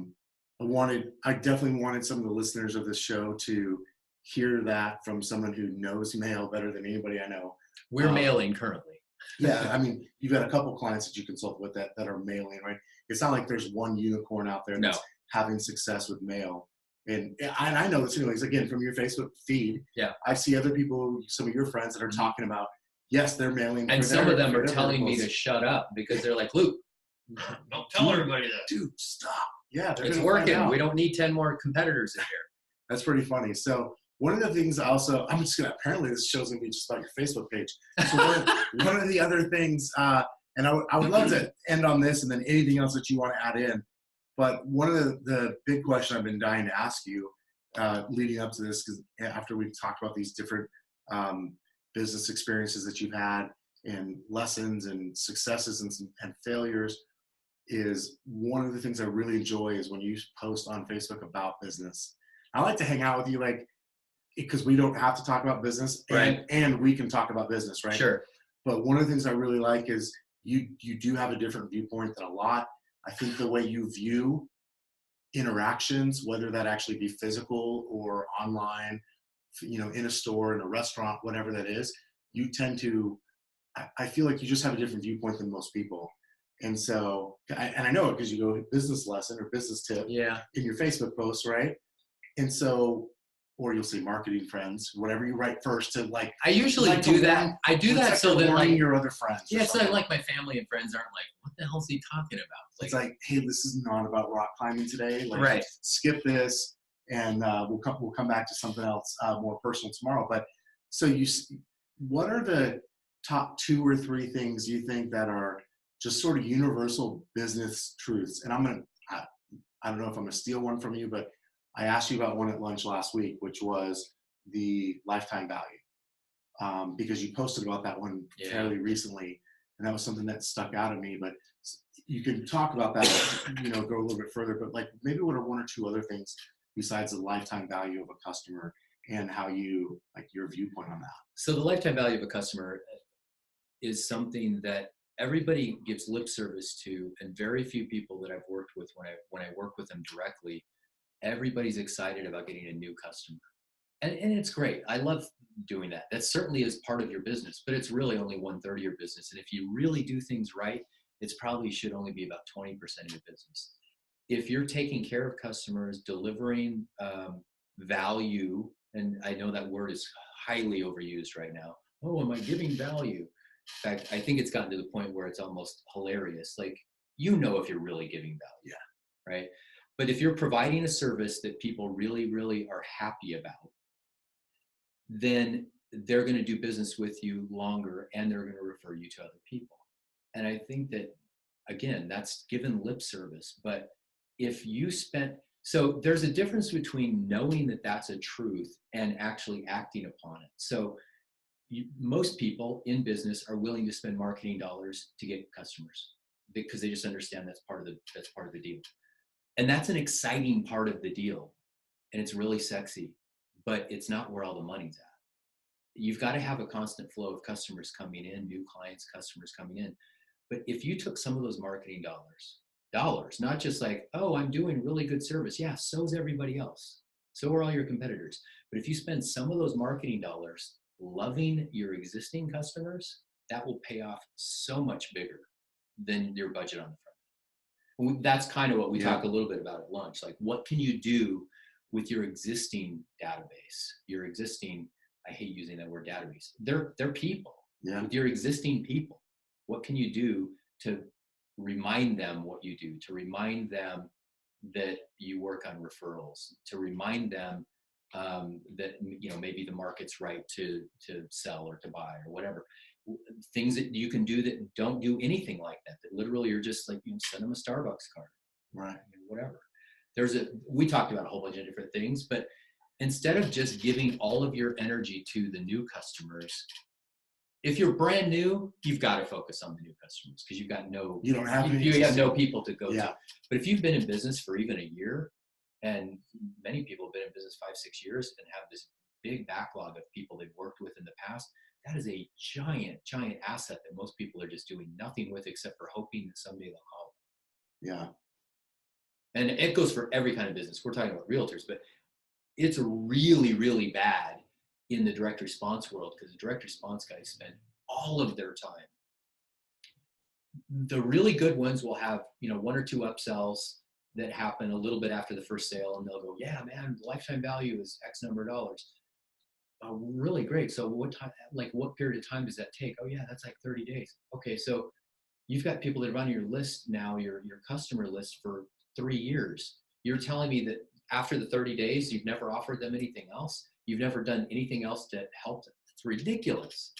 definitely wanted some of the listeners of this show to hear that from someone who knows mail better than anybody I know. We're mailing currently. Yeah, I mean, you've got a couple clients that you consult with that are mailing, right? It's not like there's one unicorn out there that's having success with mail. And I know this anyways, again, from your Facebook feed. Yeah. I see other people, some of your friends that are talking about, yes, they're mailing. And some of them are telling me to shut up because they're like, Luke, don't tell everybody that. Dude, stop. Yeah, it's working. We don't need 10 more competitors in here. That's pretty funny. So one of the things I'm just going to, apparently this show's going to be just about your Facebook page. So one of the other things, and I would love to end on this and then anything else that you want to add in. But one of the big questions I've been dying to ask you leading up to this, because after we've talked about these different business experiences that you've had and lessons and successes and failures, is one of the things I really enjoy is when you post on Facebook about business. I like to hang out with you, like, because we don't have to talk about business, and we can talk about business, right? Sure. But one of the things I really like is you do have a different viewpoint than a lot. I think the way you view interactions, whether that actually be physical or online, in a store, in a restaurant, whatever that is, you tend to, I feel like you just have a different viewpoint than most people. And so, and I know it because you go business lesson or business tip in your Facebook posts, right? And so, or you'll say marketing friends, whatever you write first to like. I usually do that. I do that so that like your other friends. Yeah, it's not like my family and friends aren't like, what the hell is he talking about? Like, it's like, hey, this is not about rock climbing today. Like, right. Skip this, and we'll come back to something else more personal tomorrow. But so what are the top 2 or 3 things you think that are just sort of universal business truths? And I don't know if I'm gonna steal one from you, but I asked you about one at lunch last week, which was the lifetime value, because you posted about that one fairly recently, and that was something that stuck out at me. But you can talk about that, go a little bit further. But like, maybe what are 1 or 2 other things besides the lifetime value of a customer and how you like your viewpoint on that? So the lifetime value of a customer is something that everybody gives lip service to, and very few people that I've worked with when I work with them directly. Everybody's excited about getting a new customer. And it's great. I love doing that. That certainly is part of your business, but it's really only 1/3 of your business. And if you really do things right, it's probably should only be about 20% of your business. If you're taking care of customers, delivering value, and I know that word is highly overused right now. Oh, am I giving value? In fact, I think it's gotten to the point where it's almost hilarious. Like, if you're really giving value, right? But if you're providing a service that people really, really are happy about, then they're going to do business with you longer and they're going to refer you to other people. And I think that, again, that's given lip service. But if you so there's a difference between knowing that that's a truth and actually acting upon it. So most people in business are willing to spend marketing dollars to get customers because they just understand that's part of the deal. And that's an exciting part of the deal. And it's really sexy, but it's not where all the money's at. you've got to have a constant flow of customers coming in, new clients, customers coming in. But if you took some of those marketing dollars, not just like, oh, I'm doing really good service. Yeah, so is everybody else. So are all your competitors. But if you spend some of those marketing dollars loving your existing customers, that will pay off so much bigger than your budget on the front end. That's kind of what we talk a little bit about at lunch. Like, what can you do with your existing database, your existing, I hate using that word database. They're people. Yeah. With your existing people, what can you do to remind them what you do, to remind them that you work on referrals, to remind them that, you know, maybe the market's right to sell or to buy or whatever. Things that you can do that don't do anything like that, that literally you're just like, you know, send them a Starbucks card, right? You know, whatever. We talked about a whole bunch of different things, but instead of just giving all of your energy to the new customers, if you're brand new, you've got to focus on the new customers because you have no people to go to. But if you've been in business for even a year, and many people have been in business 5-6 years and have this big backlog of people they've worked with in the past, that is a giant asset that most people are just doing nothing with except for hoping that someday they'll call them. Yeah. And it goes for every kind of business. We're talking about realtors, but it's really, really bad in the direct response world because the direct response guys spend all of their time. The really good ones will have, you know, 1 or 2 upsells that happen a little bit after the first sale, and they'll go, yeah, man, lifetime value is X number of dollars. Oh, really great. So what time, like what period of time does that take? Oh yeah, that's like 30 days. Okay, so you've got people that are on your list now, your customer list for 3 years. You're telling me that after the 30 days, you've never offered them anything else? You've never done anything else to help them? It's ridiculous.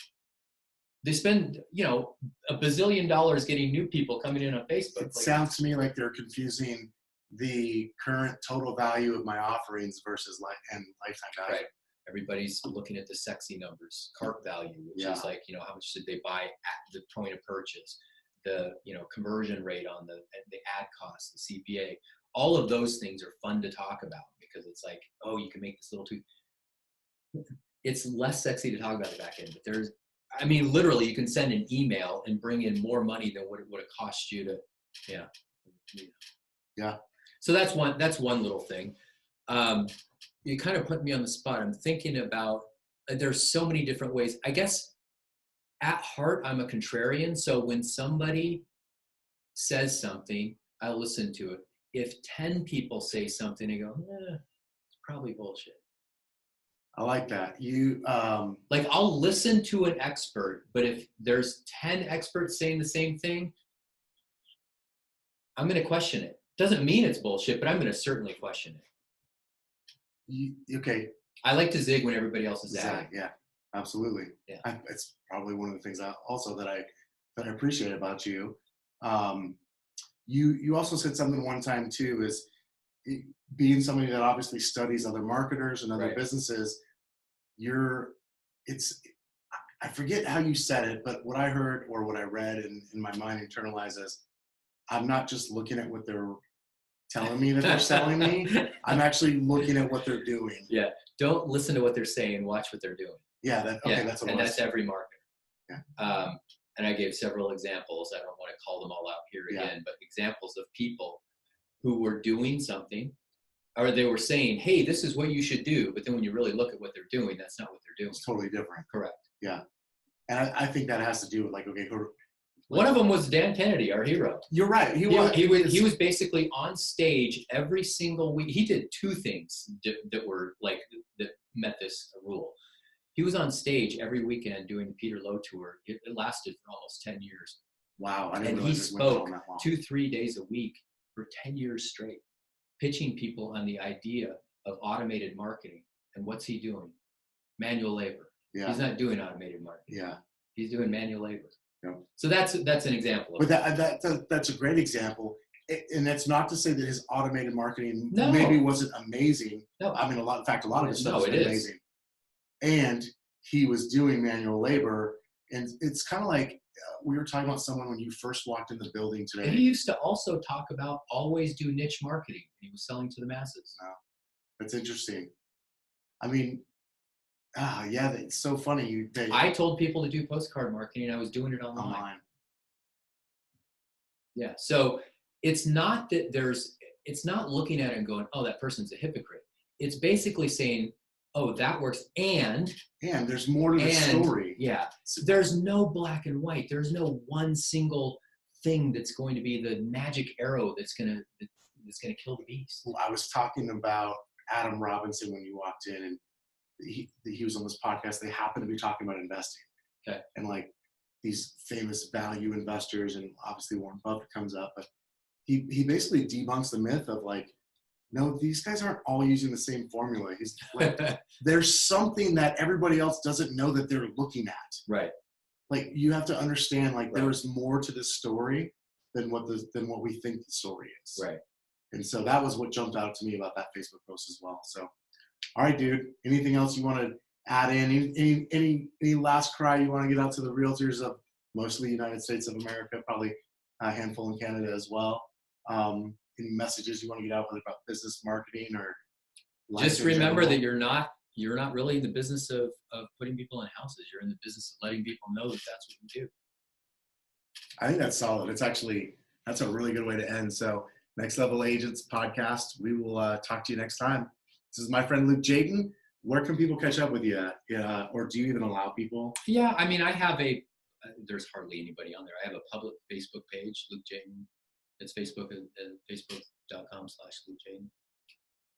They spend, you know, $1 bazillion getting new people coming in on Facebook. It sounds to me like they're confusing the current total value of my offerings versus lifetime value. Right. Everybody's looking at the sexy numbers, cart value, which is like, you know, how much did they buy at the point of purchase, the, you know, conversion rate on the ad cost, the CPA. All of those things are fun to talk about because it's like, oh, you can make this little tweak. It's less sexy to talk about the back end, but there's, I mean, literally you can send an email and bring in more money than what it would have cost you to, yeah. So that's one little thing. You kind of put me on the spot. I'm thinking about, there's so many different ways. I guess at heart, I'm a contrarian. So when somebody says something, I listen to it. If 10 people say something, I go, it's probably bullshit. I like that. Like I'll listen to an expert, but if there's 10 experts saying the same thing, I'm going to question it. Doesn't mean it's bullshit, but I'm going to certainly question it. Okay. I like to zig when everybody else is zagging. Yeah, absolutely. Yeah. It's probably one of the things also that I appreciate about you. You also said something one time too, is being somebody that obviously studies other marketers and other businesses. I forget how you said it, but what I heard or what I read in my mind internalized as, I'm not just looking at what they're telling me that they're selling me. I'm actually looking at what they're doing. Yeah. Don't listen to what they're saying. Watch what they're doing. Yeah. That's what. And that's every marketer. Yeah. And I gave several examples. I don't want to call them all out here again, but examples of people who were doing something, or they were saying, hey, this is what you should do. But then when you really look at what they're doing, that's not what they're doing. It's totally different. Correct. Yeah. And I think that has to do with one of them was Dan Kennedy, our hero. You're right. He was basically on stage every single week. He did 2 things that met this rule. He was on stage every weekend doing the Peter Lowe tour. It lasted for almost 10 years. Wow. And he spoke 2-3 days a week for 10 years straight, pitching people on the idea of automated marketing. And what's he doing? Manual labor. Yeah. He's not doing automated marketing. Yeah. He's doing manual labor. Yeah. So that's an example. But that's a great example. And that's not to say that his automated marketing maybe wasn't amazing. No. I mean, a lot of his stuff is amazing. And he was doing manual labor. And it's kind of like we were talking about someone when you first walked in the building today. And he used to also talk about always do niche marketing. He was selling to the masses. Wow. That's interesting. I mean, Yeah, it's so funny. I told people to do postcard marketing. I was doing it online. Yeah. So it's not that it's not looking at it and going, oh, that person's a hypocrite. It's basically saying, oh, that works. And there's more to the story. Yeah. So there's no black and white. There's no one single thing that's going to be the magic arrow that's going to kill the beast. Well, I was talking about Adam Robinson when you walked in, and he was on this podcast. They happened to be talking about investing. Okay. And like these famous value investors, and obviously Warren Buffett comes up, but he basically debunks the myth of like, no, these guys aren't all using the same formula. He's like, there's something that everybody else doesn't know that they're looking at. Right. Like you have to understand, like there's more to this story than what we think the story is. Right. And so that was what jumped out to me about that Facebook post as well. So, all right, dude. Anything else you want to add in? Any last cry you want to get out to the realtors of mostly United States of America, probably a handful in Canada as well? Any messages you want to get out, whether about business marketing or just remember that you're not really in the business of putting people in houses. You're in the business of letting people know that that's what you do. I think that's solid. That's a really good way to end. So Next Level Agents podcast. We will talk to you next time. This is my friend Luke Jaten. Where can people catch up with you? Or do you even allow people? Yeah, I mean, I have there's hardly anybody on there. I have a public Facebook page, Luke Jaten. It's Facebook at facebook.com/Luke Jaten.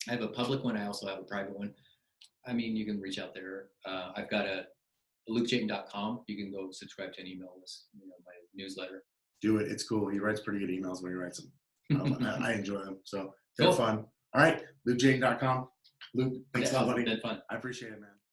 I have a public one. I also have a private one. I mean, you can reach out there. I've got a lukejaten.com. You can go subscribe to an email list, my newsletter. Do it. It's cool. He writes pretty good emails when he writes them. I enjoy them. So they're fun. All right. lukejaten.com. Luke, thanks a lot, buddy. Been fun. I appreciate it, man.